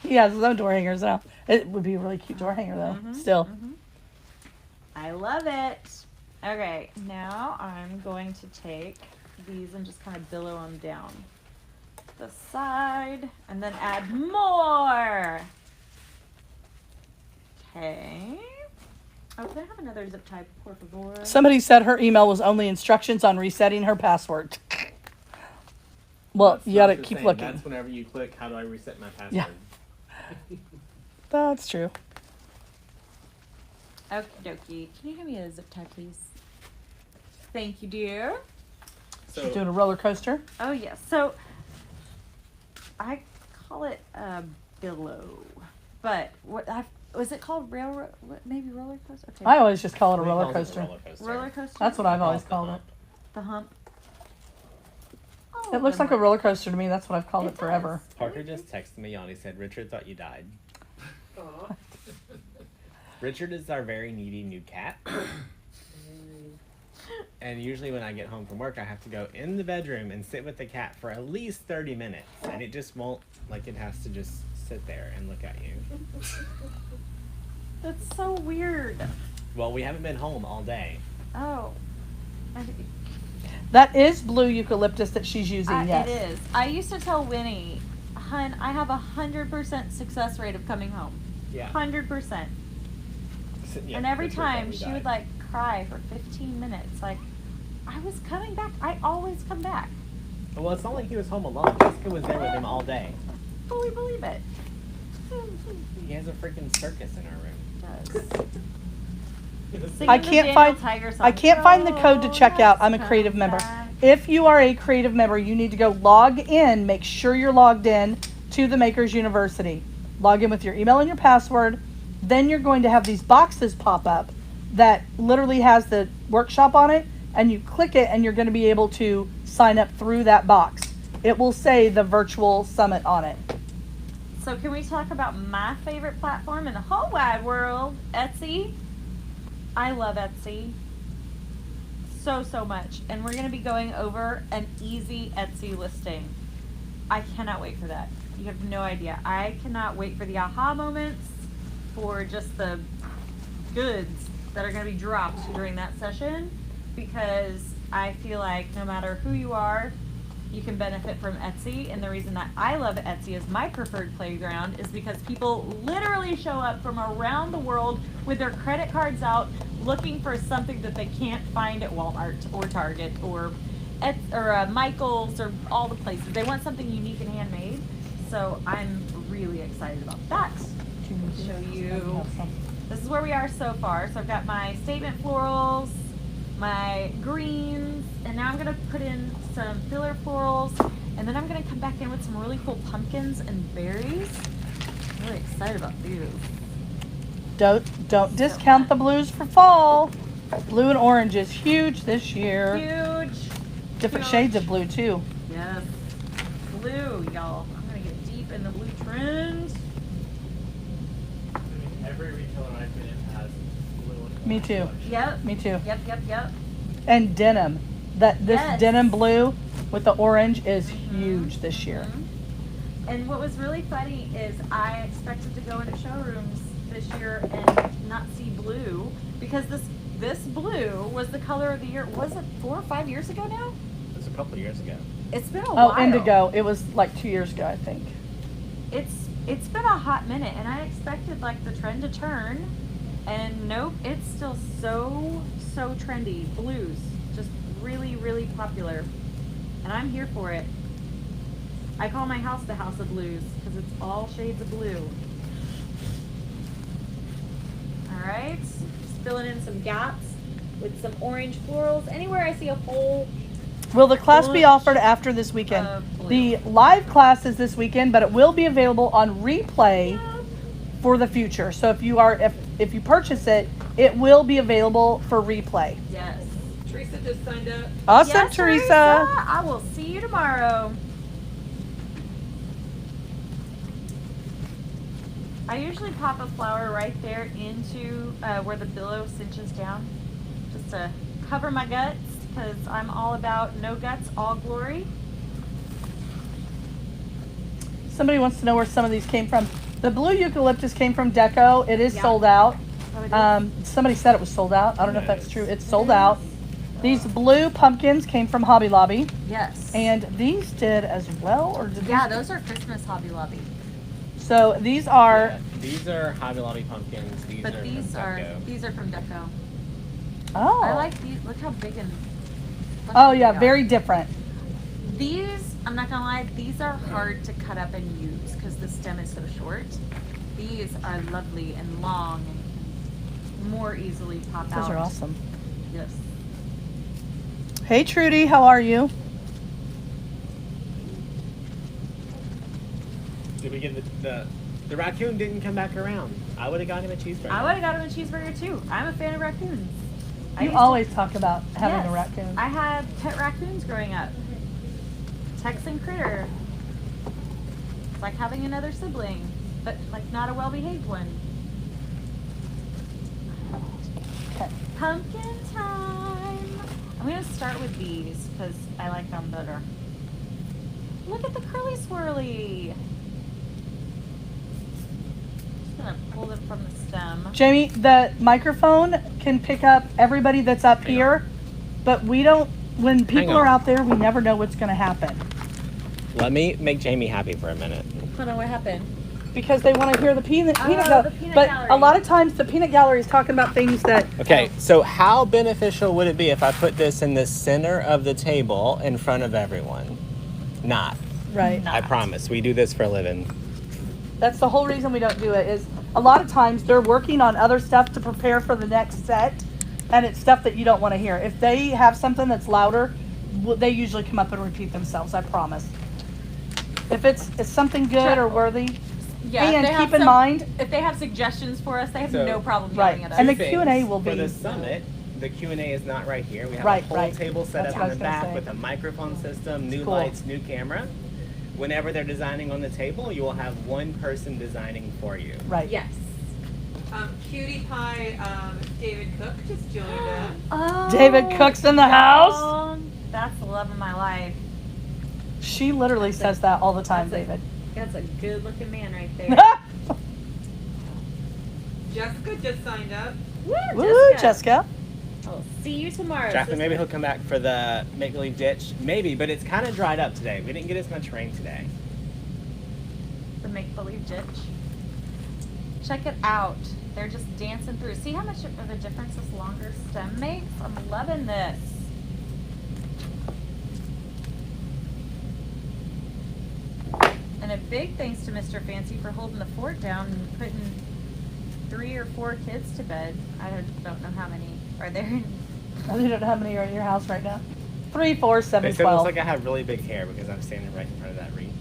He has his own door hangers now. It would be a really cute door hanger though. Still.
I love it. Okay, now I'm going to take these and just kind of billow them down the side and then add more. Okay. Oh, can I have another zip tie, por favor?
Somebody said her email was only instructions on resetting her password. Well,
That's
you
not
gotta
the
keep
same.
looking.
That's whenever you click, how do I reset my password?
Yeah. That's true.
Okie dokie. Can you give me a zip tie, please? Thank you, dear.
She's
So,
doing a roller coaster.
Oh, yes. So, I call it a billow. But, was it called railroad? Maybe roller coaster? Okay.
I always just call it a
we
roller
called it a
coaster.
roller coaster.
Roller coaster?
That's what I've always
the
called it.
hump.
The hump. All
It
of
looks
them
like a
work.
roller coaster to me. That's what I've called
It
it forever.
Parker just texted me and he said, Richard thought you died.
Aw.
Richard is our very needy new cat. And usually when I get home from work, I have to go in the bedroom and sit with the cat for at least 30 minutes. And it just won't, like it has to just sit there and look at you.
That's so weird.
Well, we haven't been home all day.
Oh.
That is blue eucalyptus that she's using, yes.
It is. I used to tell Winnie, hun, I have 100% success rate of coming home.
Yeah.
100%.
Yeah,
And every
the truth that
time
we
she
died.
would like cry for 15 minutes. Like, I was coming back. I always come back.
Well, it's not like he was home alone. Jessica was there with him all day.
Fully believe it.
He has a freaking circus in our room.
Singing
I
the
can't
Daniel
find
Tiger song.
I can't find the code to check out. I'm a
Let's
creative
come
member.
back.
If you are a creative member, you need to go log in. Make sure you're logged in to the Makers University. Log in with your email and your password. Then you're going to have these boxes pop up that literally has the workshop on it, and you click it and you're going to be able to sign up through that box. It will say the virtual summit on it.
So can we talk about my favorite platform in the whole wide world, Etsy? I love Etsy so much. And we're going to be going over an easy Etsy listing. I cannot wait for that. You have no idea. I cannot wait for the aha moments, for just the goods that are going to be dropped during that session, because I feel like no matter who you are, you can benefit from Etsy. And the reason that I love Etsy as my preferred playground is because people literally show up from around the world with their credit cards out looking for something that they can't find at Walmart or Target or Michael's or all the places. They want something unique and handmade. So I'm really excited about that. Show you. This is where we are so far. So I've got my statement florals, my greens, and now I'm going to put in some filler florals, and then I'm going to come back in with some really cool pumpkins and berries. I'm really excited about these.
Don't discount the blues for fall. Blue and orange is huge this year.
Huge.
Different
huge.
shades of blue too.
Yes. Blue, y'all. I'm going to get deep in the blue trend.
Every retailer I've been in has blue and
Me
orange
too.
collection.
Yep.
Me too.
Yep.
And denim. This
Yes.
denim blue with the orange is huge this year.
Mhm. And what was really funny is I expected to go into showrooms this year and not see blue, because this blue was the color of the year. Was it 4 or 5 years ago now?
It was a couple of years ago.
It's been a
Oh,
while.
indigo. It was like 2 years ago, I think.
It's been a hot minute, and I expected like the trend to turn, and nope, it's still so trendy. Blues, just really popular, and I'm here for it. I call my house the House of Blues because it's all shades of blue. All right, just filling in some gaps with some orange florals. Anywhere I see a hole.
Will the class be
Bunch
offered after this weekend?
of blue.
The live class is this weekend, but it will be available on replay for the future. So if you purchase it, it will be available for replay.
Yes.
Teresa just signed up.
Awesome,
Yes,
Teresa.
I will see you tomorrow. I usually pop a flower right there into where the billow cinches down, just to cover my guts, because I'm all about no guts, all glory.
Somebody wants to know where some of these came from. The blue eucalyptus came from Deco. It is
Yeah.
sold out.
Oh, it is.
Somebody said it was sold out. I don't know if
Yeah, it
that's
is.
true. It's sold out. These blue pumpkins came from Hobby Lobby.
Yes.
And these did as well, or did
yeah,
these?
those are Christmas Hobby Lobby.
So these are,
Yeah, these are Hobby Lobby pumpkins. These
But
are
these
from
are
Deco.
from Deco.
oh.
I like these. Look how big and
Oh
fluffy
yeah,
they are.
very different.
These, I'm not gonna lie, these are hard to cut up and use because the stem is so short. These are lovely and long and can more easily pop out.
Those are awesome.
Yes.
Hey Trudy, how are you?
Did we get the raccoon didn't come back around? I would have got him a cheeseburger.
I would have got him a cheeseburger too. I'm a fan of raccoons. I
You
used to-
always talk about having a
Yes,
raccoon.
I had pet raccoons growing up. Texan critter. It's like having another sibling, but like not a well-behaved one.
Okay.
Pumpkin time. I'm gonna start with these because I like them better. Look at the curly swirly. Just gonna pull them from the stem.
Jamie, the microphone can pick up everybody that's up here, but we don't, when people
on.
are out there, we never know what's going to happen.
Let me make Jamie happy for a minute.
Hold on, what happened?
because they want to hear the peanut gallery.
the peanut
But
gallery.
a lot of times the peanut gallery is talking about things that.
Okay, so how beneficial would it be if I put this in the center of the table in front of everyone? Not.
Right.
I promise. We do this for a living.
That's the whole reason we don't do it. Is a lot of times they're working on other stuff to prepare for the next set, and it's stuff that you don't want to hear. If they have something that's louder, they usually come up and repeat themselves. I promise. If it's something good or worthy.
Yeah,
And
if they
keep in mind,
if they have suggestions for us, they have
So-
no problem
Right.
yelling at us.
And the
Two
Q&A
things.
will be-
For the summit, the Q&A is not right here. We have
Right,
a whole
right.
table set
That's
up
what
in the
I was gonna
back
say.
with a microphone system, new
Cool.
lights, new camera. Whenever they're designing on the table, you will have one person designing for you.
right.
Yes.
Cutie Pie, David Cook just joined us.
Oh,
David Cook's in the house.
Oh, that's the love of my life.
She literally says that all the time,
That's
David.
That's a good looking man right there.
Jessica just signed up.
Woo, Jessica.
I'll see you tomorrow.
Jacqueline,
sister.
maybe he'll come back for the make-believe ditch. Maybe, but it's kind of dried up today. We didn't get as much rain today.
The make believe ditch. Check it out. They're just dancing through. See how much of a difference this longer stem makes? I'm loving this. And a big thanks to Mr. Fancy for holding the fort down and putting 3 or 4 kids to bed. I don't know how many are there.
I don't know how many are in your house right now. 3, 4, 7,
They said it looks
12.
like I have really big hair because I'm standing right in front of that wreath.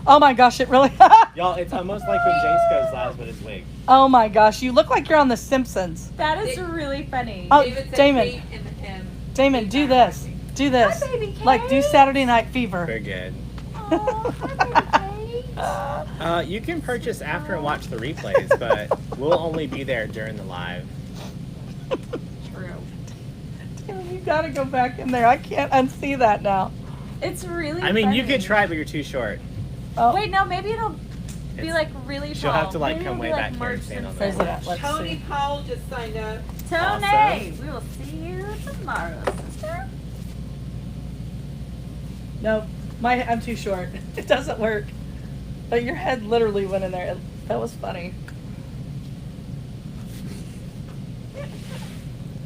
Oh my gosh, it really.
Y'all, it's almost like when Jace goes live with his wig.
Oh my gosh, you look like you're on The Simpsons.
That is really funny.
Oh,
David said
Damon.
Kate and
Damon, do this. Do this.
Hi, baby
Like, do
Kate.
Saturday Night Fever.
Very good.
Oh, hi, baby Kate.
You can purchase after and watch the replays, but we'll only be there during the live.
True.
Damon, you gotta go back in there. I can't unsee that now.
It's really
I mean, you
funny.
could try, but you're too short.
Oh,
Wait, no, maybe it'll be
It's-
like really
she'll
tall.
have to, like,
Maybe
come
it'll
way
be like
back here
Marge
and stand on
where's
Simpson.
it at? Let's
Tony
see.
Powell just signed up.
Tony,
Awesome.
we will see you tomorrow, sister.
No, I'm too short. It doesn't work. But your head literally went in there. That was funny.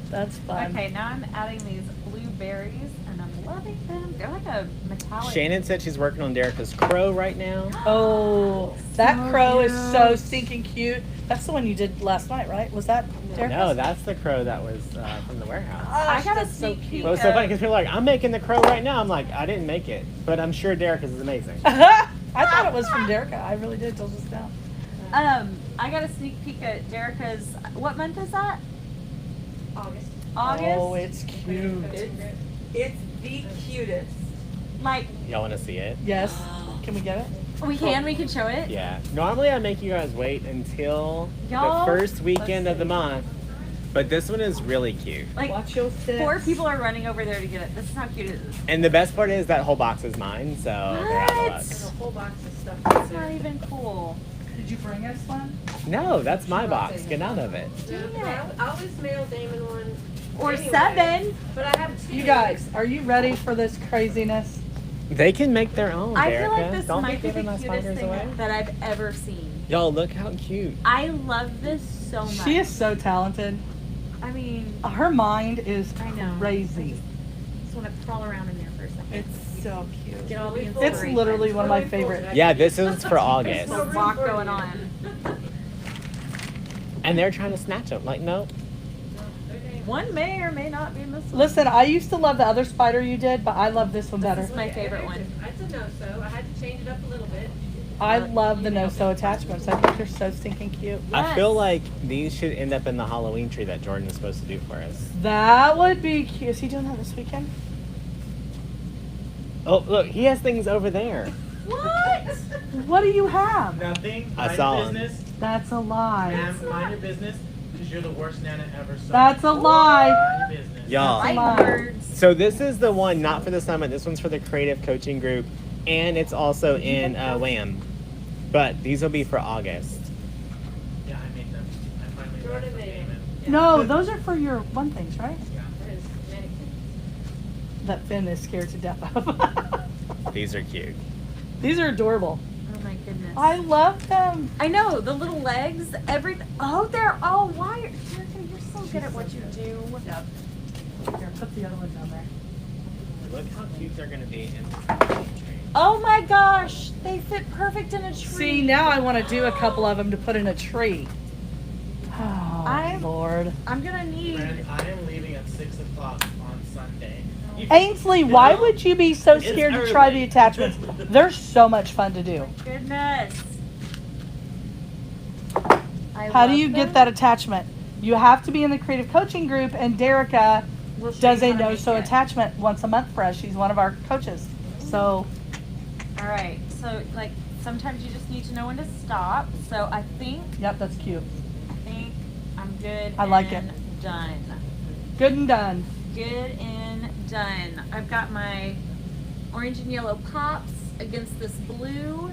That's fun.
Okay, now I'm adding these blueberries, and I'm loving them. They're like a metallic.
Shannon said she's working on Derica's crow right now.
Oh, that
So
crow is so
cute.
stinking cute. That's the one you did last night, right? Was that Derek?
No, that's the crow that was from the warehouse.
I got a
that's so
sneak
cute.
Well, it's so funny because people are like, I'm making the crow right now. I'm like, I didn't make it, but I'm sure Derica's is amazing.
I thought it was from Derica. I really did till just now.
I got a sneak peek at Derica's. What month is that?
August.
August.
Oh, it's cute.
It's the cutest.
Like
Y'all want to see it?
Yes. Can we get it?
we can show it.
Yeah. Normally I make you guys wait until
Y'all,
the first weekend
let's
of the
see.
month, but this one is really cute.
Like
Watch your six.
4 people are running over there to get it. This is how cute it is.
And the best part is that whole box is mine, so they're out of
What?
luck.
And a whole box of stuff.
That's not even cool.
Did you bring us one?
No, that's my box. Get out of it.
I always mail Damon one.
Or
anyway,
7.
But I have 2.
You guys, are you ready for this craziness?
They can make their own.
I feel like
Derica.
this
Don't
might be
giving
the
my
cutest
spiders
thing
away.
that I've ever seen.
Y'all, look how cute.
I love this so much.
She is so talented.
I mean,
Her mind is
I know.
crazy.
just want to crawl around in there for a second.
It's so cute.
Get all the
It's
inspiration.
literally one of my favorite.
Yeah, this is for
There's
August.
a rock going on.
And they're trying to snatch them. Like, no.
One may or may not be missing.
Listen, I used to love the other spider you did, but I love this one better.
This is my favorite one.
It's a no-so. I had to change it up a little bit.
I love the no-sew attachments. I think they're so stinking cute.
I feel
Yes.
like these should end up in the Halloween tree that Jordan is supposed to do for us.
That would be cute. Is he doing that this weekend?
Oh, look, he has things over there.
What?
What do you have?
Nothing.
I
Mind
saw
your
him.
business.
That's a lie.
Ma'am, mind your business, because you're the worst Nana ever. So
That's a lie.
mind your business.
Y'all.
Come
Light
on.
words.
So this is the one not for the summit. This one's for the creative coaching group, and it's also in Wham. But these will be for August.
Yeah, I made them. I finally learned
Jordan
from
made
Damon.
No, those are for your one things, right?
For his mannequin.
That Finn is scared to death of.
These are cute.
These are adorable.
Oh my goodness.
I love them.
I know, the little legs, everything. Oh, they're all wired. Jerica, you're so good at what you do.
Yep. Here, put the other one down there.
Look how cute they're gonna be in this tree.
Oh my gosh, they fit perfect in a tree.
See, now I want to do a couple of them to put in a tree. Oh, Lord.
I'm gonna need.
Friend, I am leaving at 6 o'clock on Sunday.
Ainsley, why
No.
would you be so
It's
scared to try the
early.
attachments? They're so much fun to do.
Goodness.
How do you get that attachment? You have to be in the creative coaching group, and Derica does a no-sew attachment once a month for us. She's one of our coaches. So,
All right. So, like, sometimes you just need to know when to stop. So, I think
yep, that's cute.
I'm good.
I like it.
and Done.
Good and done.
Good and done. I've got my orange and yellow pops against this blue.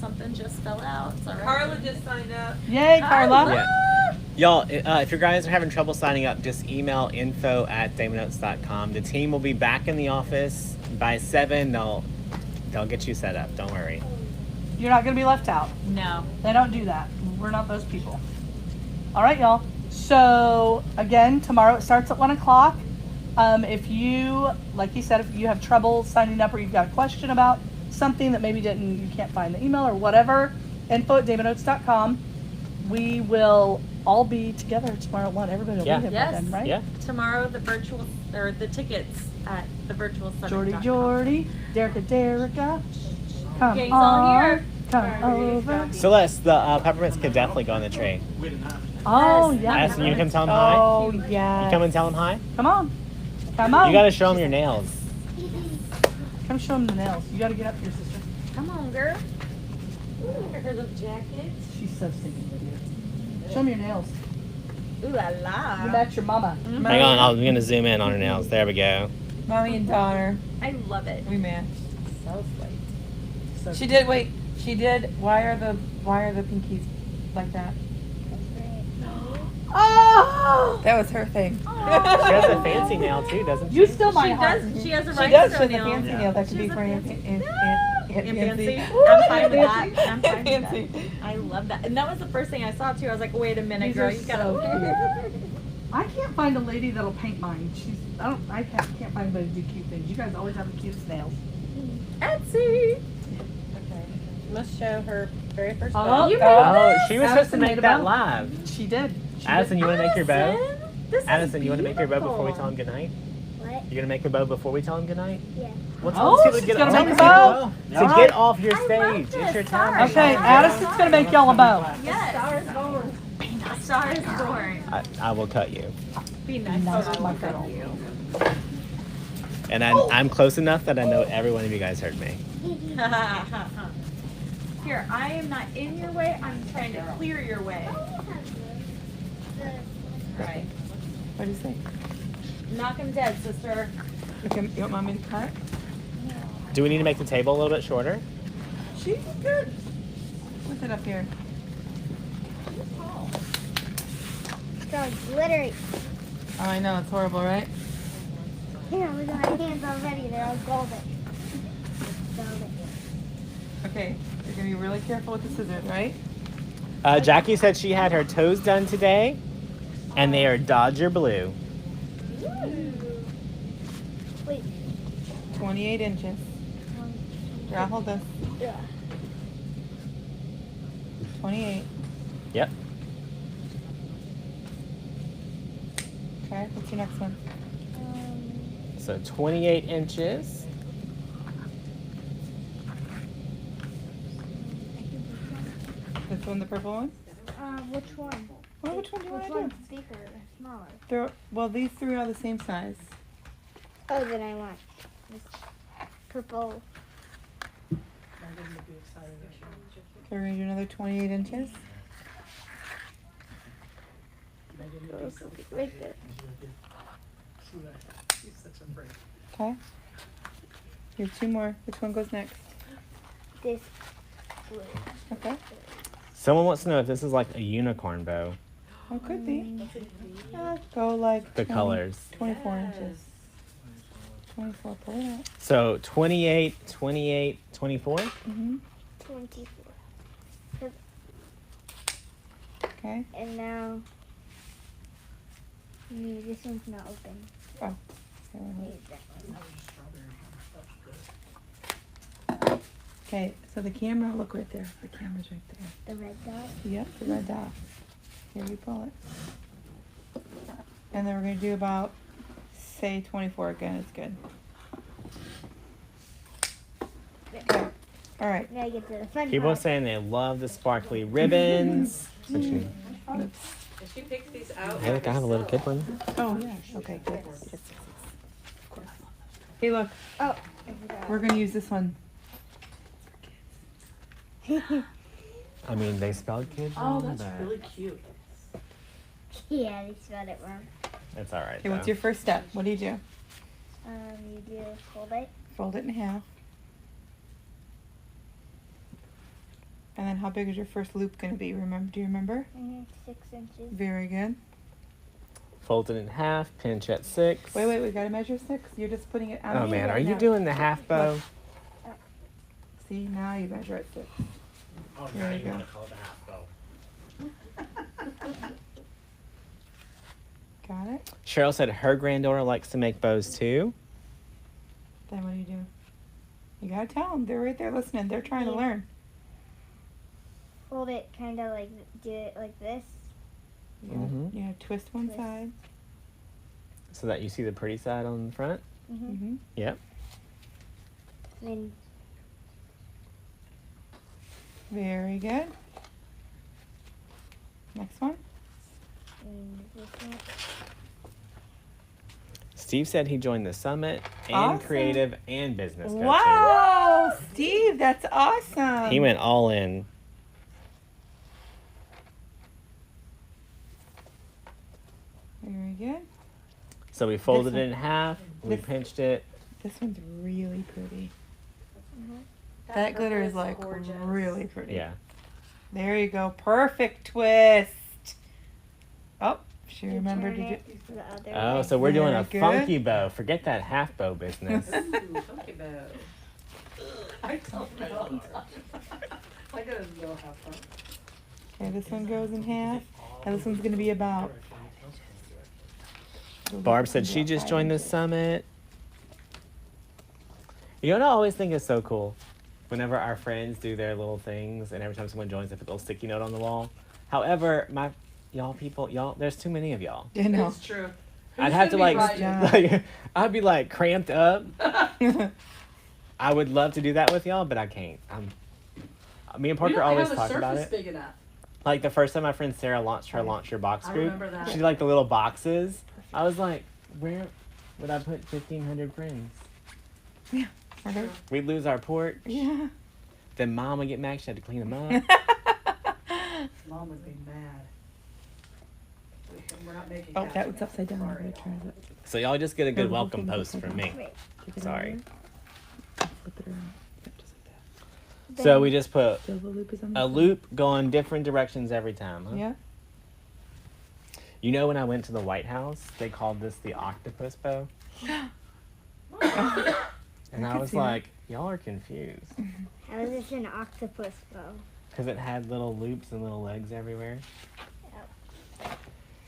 Something just fell out. It's all right.
Carla just signed up.
Yay, Carla.
Yeah. Y'all, if you guys are having trouble signing up, just email info@damonotes.com. The team will be back in the office by 7. They'll get you set up. Don't worry.
You're not going to be left out.
No.
They don't do that. We're not those people. All right, y'all. So, again, tomorrow it starts at 1 o'clock. If you, like you said, if you have trouble signing up or you've got a question about something that maybe you can't find the email or whatever, info@damonotes.com. We will all be together tomorrow at 1. Everybody will
Yeah.
be there by
Yes.
then, right?
Yeah.
Tomorrow, the virtual, or the tickets at the virtual
Jordy, Derica, come
Gang's all
on,
here.
come over.
Celeste, the peppermints could definitely go on the tree.
Oh,
Yes.
yeah.
Addison, you come tell them hi?
Oh,
You
yeah.
come and tell them hi?
Come on. Come on.
You gotta show them your nails.
Come show them the nails. You gotta get up here, sister.
Come on, girl.
Her little jacket.
She's so stinking with you. Show them your nails.
Ooh la
You
la.
match your mama.
Hang on, I'm gonna zoom in on her nails. There we go.
Mommy and daughter,
I love it.
we matched.
So sweet. So
She did. Wait, she did. Why are the pinkies like that?
Oh!
That was her thing.
She has a fancy nail too, doesn't she?
You still my
She
heart.
does. She has a
She
right
does. She has a
nail.
fancy nail that could
She
be
has
for
a
Aunt
fancy-
Aunt
Fancy.
Fancy.
I'm fine with that. I'm fine with
Fancy.
that. I love that. And that was the first thing I saw too. I was like, wait a minute,
These
girl,
are
you gotta.
so I can't find a lady that'll paint mine. I can't find anybody to do cute things. You guys always have the cutest nails.
Etsy.
Okay. Must show her very first.
Oh,
You made
Oh,
this?
she was supposed to
Addison made
make
a
that
bow.
live.
She did. She
Addison, you wanna make your bow?
Addison, this is
Addison, you wanna make your bow before we
beautiful.
tell them goodnight?
What?
You gonna make a bow before we tell them goodnight?
Yeah.
Well,
Oh,
tell them
she's
to
gonna
tell
make a
them
bow.
to
All
get
right.
off your
I love
stage. It's your
this.
time.
Sorry.
Okay, Addison's gonna make y'all a bow.
Yes.
Star is born.
A star is born.
I will cut you.
Be nice.
Nice
to
to my
look
girl.
at you.
And I'm close enough that I know every one of you guys heard me.
Here, I am not in your way. I'm trying to clear your way. Right.
What do you say?
Knock him dead, sister.
Okay, you want mommy to cut?
Do we need to make the table a little bit shorter?
She's good. What's it up here?
It's all glittery.
Oh, I know. It's horrible, right?
Yeah, look at my hands already. They're all golden. Golden.
Okay. You're gonna be really careful with the scissors, right?
Jackie said she had her toes done today, and they are Dodger blue.
Wait.
28 inches. Here, I'll hold this.
Yeah.
28.
Yep.
Okay. What's your next one?
So 28 inches.
This one, the purple one?
Which one?
Well, which one do you
Which
want to do?
one's bigger or smaller?
Well, these three are the same size.
Oh, then I want this purple.
Okay, we're gonna do another 28 inches.
Right there.
Okay. You have two more. Which one goes next?
This blue.
Okay.
Someone wants to know if this is like a unicorn bow.
Oh, could be. Go like
The colors.
24 inches. 24. Pull it out.
So 28, 28, 24.
24.
Okay.
And now, this one's not open.
Oh.
Use that one.
Okay, so the camera, look right there. The camera's right there.
The red dot.
Yep, the red dot. Here, we pull it. And then we're going to do about, say, 24 again. It's good. Okay. All right.
Now you get to the fun
People are
part.
saying they love the sparkly ribbons. So she,
Oops.
And she picks these out.
hey, look, I have a little kid one.
Oh, yeah. Okay, good. Yes. Of course. Hey, look.
Oh, I forgot.
We're going to use this one.
I mean, they spelled kids
Oh,
wrong,
that's
but
really cute.
Yeah, they spelled it wrong.
it's all right.
Okay, what's
though.
your first step? What do?
You do fold it.
Fold it in half. And then how big is your first loop going to be? Remember? Do you remember?
6 inches.
Very good.
Fold it in half, pinch at 6.
Wait, we got to measure 6. You're just putting it on.
Oh
the
man,
right
are you
now.
doing the half bow?
See, now you measure at 6.
Oh,
There
now
you
you
go.
want to call it a half bow.
Got it?
Cheryl said her granddaughter likes to make bows too.
Then what do? You got to tell them. They're right there listening. They're trying to
Yeah.
learn.
Fold it kind of like, do it like this.
You gotta,
Mhm.
you gotta twist one
Twist.
side.
So that you see the pretty side on the front.
Mm-hmm.
Yep.
Then
Very good. Next one.
this one.
Steve said he joined the summit and
Awesome.
creative and business coaching.
Wow, Steve, that's awesome.
He went all in.
Very good.
So we folded
This
it in half, we
This-
pinched it.
This one's really pretty.
That
That glitter
purple
is like
gorgeous.
really pretty.
Yeah.
There you go. Perfect twist. Oh, she
You
remembered to
turn
do.
it the other
Oh,
way.
so we're doing a
Very good.
funky bow. Forget that half bow business.
Ooh, funky bow.
I don't know. I gotta know how far.
Okay, this one goes in half. And this one's gonna be about.
Barb said she just joined the summit. You know what I always think is so cool? Whenever our friends do their little things and every time someone joins, they put a little sticky note on the wall. However, y'all, there's too many of y'all.
You know.
It's true.
I'd
Who's
have to
gonna be
like,
writing?
I'd be like cramped up. I would love to do that with y'all, but I can't. Me and
We
Parker
don't
always
have a
talk about
surface
it.
big enough.
Like the first time my friend Sarah launched her Launch Your Box
I
group,
remember that.
she did like the little boxes. I was like, where would I put 1,500 friends?
Harder.
We'd lose our porch.
Yeah.
Then Mom would get mad. She had to clean them up.
Mom would be mad. We're not making
Oh,
cash
that was
yet.
upside down.
Sorry.
I'm gonna turn it.
So y'all just get a good
Go,
welcome
go, go,
post
go,
from
go.
me.
Wait.
Kick it
Sorry.
over. Flip it around. Yep, just like that.
So we just put
Silver loop is on the
a
side.
loop going different directions every time. Huh?
Yeah.
You know, when I went to the White House, they called this the octopus bow. And I
could
was
see that.
like, y'all are confused.
How is this an octopus bow?
Because it had little loops and little legs everywhere.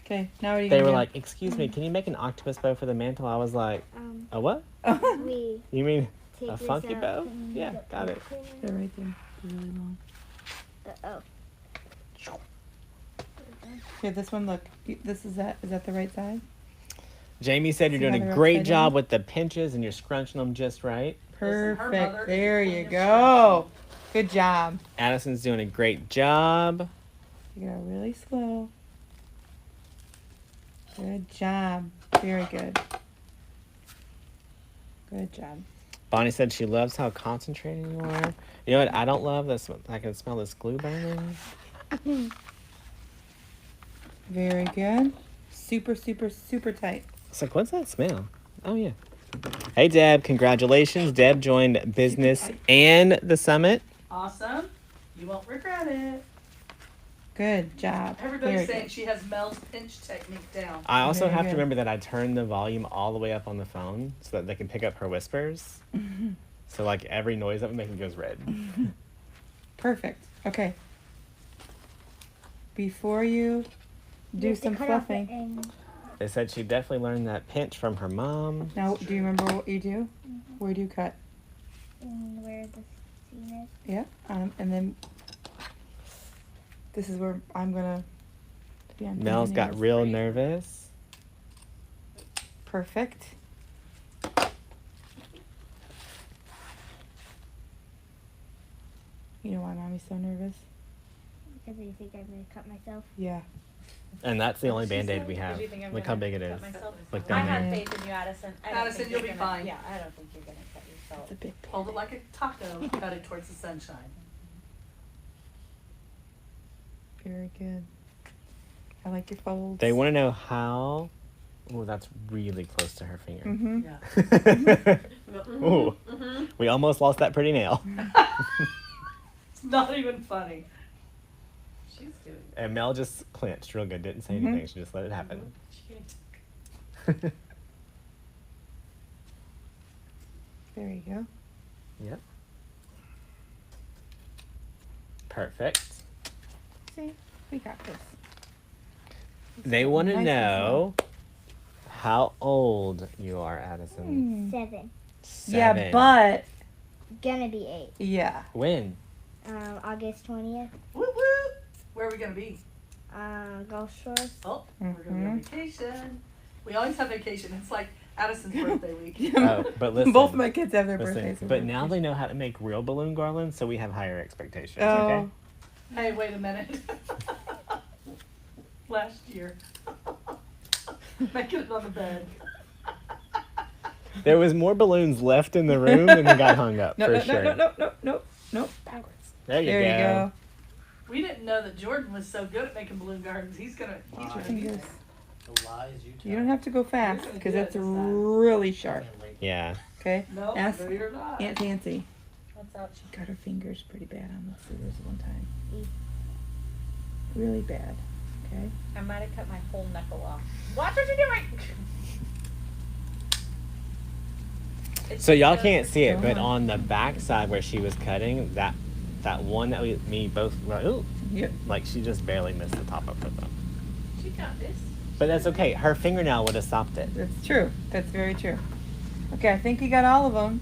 Okay, now what are you
They
gonna
were
do?
like, excuse me, can you make an octopus bow for the mantle? I was like, a what?
We
You mean
take
a
this
funky
out
bow?
and
Yeah,
the
got it.
corner.
They're right there. They're really long.
Oh.
Here, this one, look. This is that the right side?
Jamie said you're
See how
doing a
they're
great
upside
job
down?
with the pinches and you're scrunching them just right.
Listen, her
Perfect.
mother is
There
the
you
queen of
go. Good job.
Addison's doing a great job.
You go really slow. Good job. Very good. Good job.
Bonnie said she loves how concentrated you are. You know what I don't love? This I can smell this glue burning.
Very good. Super, super, super tight.
It's like, what's that smell? Oh yeah. Hey Deb, congratulations. Deb joined business and the summit.
Awesome. You won't regret it.
Good job.
Everybody's
Very
saying
good.
she has Mel's pinch technique down.
I also
Very
have to
good.
remember that I turn the volume all the way up on the phone so that they can pick up her whispers. So like every noise that we make, it goes red.
Perfect. Okay. Before you do
You have to
some
cut off the
fluffing.
end.
They said she definitely learned that pinch from her mom.
Now, do you remember what you do? Where do you cut?
And where the seam is.
Yeah. And then this is where I'm gonna be on.
Mel's got
fingernails.
real nervous.
Perfect. You know why mommy's so nervous?
Because you think I'm going to cut myself.
Yeah.
And that's the only band-aid we have.
Did you think I'm
Look
gonna
how big it is.
cut myself?
Look
I
down
have
there.
faith in you, Addison. I don't
Addison,
think
you'll
you're
be
gonna-
fine.
Yeah, I don't think you're gonna cut yourself.
It's a big.
Hold it like a taco, cut it towards the sunshine.
Very good. I like your folds.
They want to know how. Oh, that's really close to her finger.
Mm-hmm.
Yeah.
Ooh, we almost lost that pretty nail.
It's not even funny.
She's doing
And Mel just clenched real good, didn't say
Mhm.
anything. She just let it happen.
There you go.
Yep. Perfect.
See, we got this.
They want to
Nice and
know how old you are, Addison.
7.
Yeah,
7.
but
Gonna be 8.
Yeah. When?
August 20th.
Whoop whoop. Where are we gonna be?
Gulf Shores.
Oh, we're gonna be on vacation. We always have vacation. It's like Addison's birthday week.
Oh, but listen.
Both my kids have their
Listen,
birthdays.
but now they know how to make real balloon garlands, so we have higher expectations.
Oh.
Okay.
Hey, wait a minute. Last year. Making it on the bed.
There was more balloons left in the room than got hung up
No,
for
no,
sure.
no.
Backwards.
There you
There you go.
We didn't know that Jordan was so good at making balloon gardens. He's
Eat your
gonna be
fingers.
The lies you tell.
You don't have to go fast
gonna
because
do it
it's
this time.
really sharp.
Yeah.
Okay.
No,
Ask
no, you're not.
Aunt Nancy.
What's up?
She cut her fingers pretty bad on the scissors one time. Really bad. Okay.
I might have cut my whole knuckle off. Watch what you're doing!
So y'all can't see it,
Go
but
on.
on the back side where she was cutting, that one that me both were like, ooh,
Yep.
like she just barely missed the top of her thumb.
She got this.
But that's okay. Her fingernail would have stopped it.
That's true. That's very true. Okay, I think we got all of them.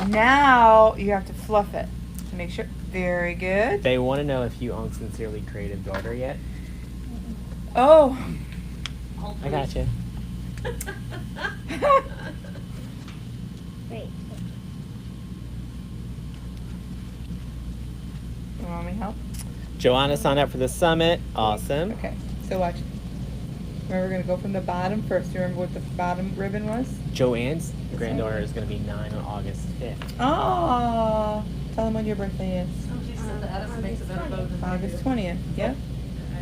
Now you have to fluff it. Make sure. Very good.
They want to know if you own Sincerely Creative Builder yet.
Oh.
I got you.
Wait.
You want me to help?
Joanna signed up for the summit. Awesome.
Okay. So watch. Remember, we're gonna go from the bottom first. You remember what the bottom ribbon was?
Joanne's granddaughter is going to be 9 on August 5th.
Oh. Tell them when your birthday is.
Oh, she said that Addison makes a better bow than I
August
do.
20th. Yep.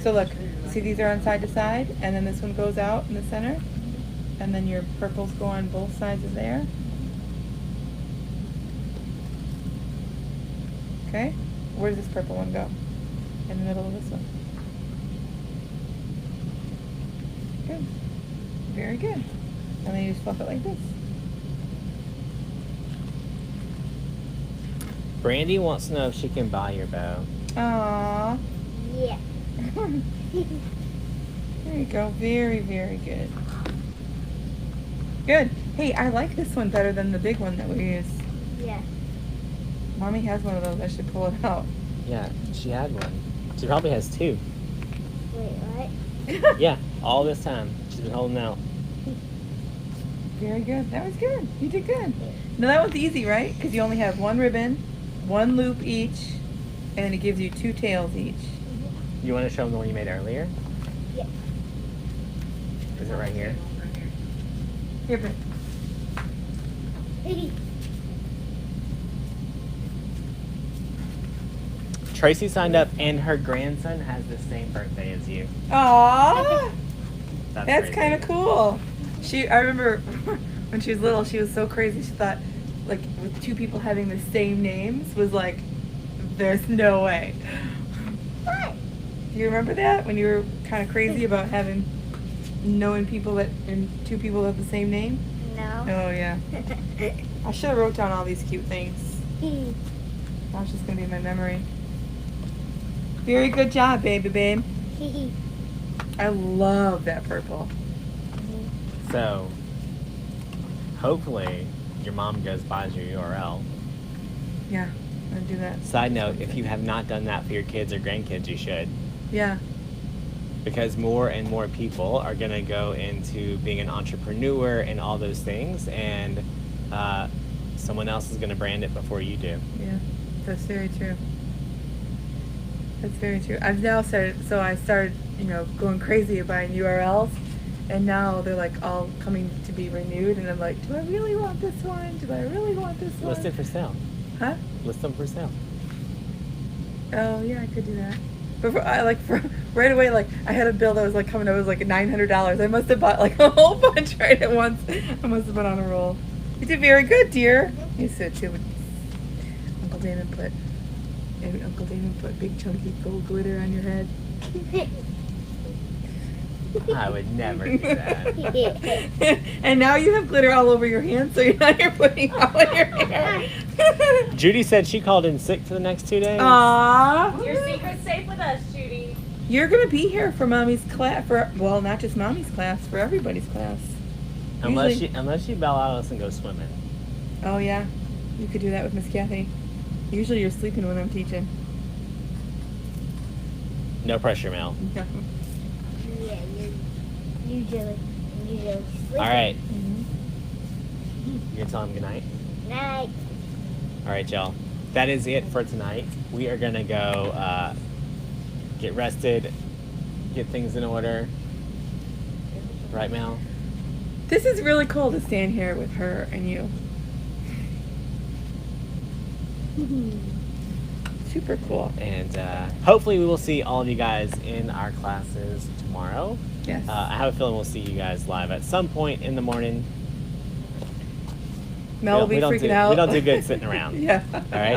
So look, see these are on side to side, and then this one goes out in the center, and then your purples go on both sides of there. Okay. Where does this purple one go? In the middle of this one. Good. Very good. And then you just fluff it like this.
Brandy wants to know if she can buy your bow.
Aww.
Yeah.
There you go. Very, very good. Good. Hey, I like this one better than the big one that we used.
Yeah.
Mommy has one of those. I should pull it out.
Yeah, she had one. She probably has 2.
Wait, what?
Yeah, all this time. She's been holding out.
Very good. That was good. You did good. Now that one's easy, right? Because you only have one ribbon, one loop each, and it gives you 2 tails each.
You want to show them the one you made earlier?
Yeah.
Is it right here?
Here, Britt.
Tracy signed up, and her grandson has the same birthday as you.
Aww. That's
crazy.
kind of cool. I remember when she was little, she was so crazy. She thought, like, with 2 people having the same names was like, there's no way.
What?
Do you remember that when you were kind of crazy about knowing people and two people have the same name?
No.
Oh yeah. I should have wrote down all these cute things. That's just gonna be my memory. Very good job, babe. I love that purple.
So, hopefully, your mom goes buys your URL.
Yeah, I'm gonna do that.
Side note, if you have not done that for your kids or grandkids, you should.
Yeah.
Because more and more people are going to go into being an entrepreneur and all those things, and someone else is going to brand it before you do.
Yeah, that's very true. That's very true. I've now started, so I started, going crazy buying URLs, and now they're like all coming to be renewed, and I'm like, do I really want this one? Do I really want this one?
List it for sale.
Huh?
List them for sale.
Oh yeah, I could do that. But for right away, like I had a bill that was like coming up, it was like $900. I must have bought like a whole bunch right at once. I must have been on a roll. You did very good, dear. You said too. Uncle Damon put big chunky gold glitter on your head.
I would never do that.
And now you have glitter all over your hands, so now you're putting it all in your hair.
Judy said she called in sick for the next 2 days.
Aww.
Your secret's safe with us, Judy.
You're gonna be here for mommy's class, well, not just mommy's class, for everybody's class.
Unless
Usually-
you bail out us and go swimming.
Oh yeah, you could do that with Miss Kathy. Usually you're sleeping when I'm teaching.
No pressure, Mel.
Yeah, you're usually sleeping.
All right.
Mm-hmm.
You gonna tell him good night?
Night.
All right, y'all. That is it for tonight. We are gonna go get rested, get things in order. Right, Mel?
This is really cool to stand here with her and you. Super cool.
And hopefully we will see all of you guys in our classes tomorrow.
Yes.
I have a feeling we'll see you guys live at some point in the morning.
Mel will be freaking out.
We don't do good sitting around.
Yeah.
All right.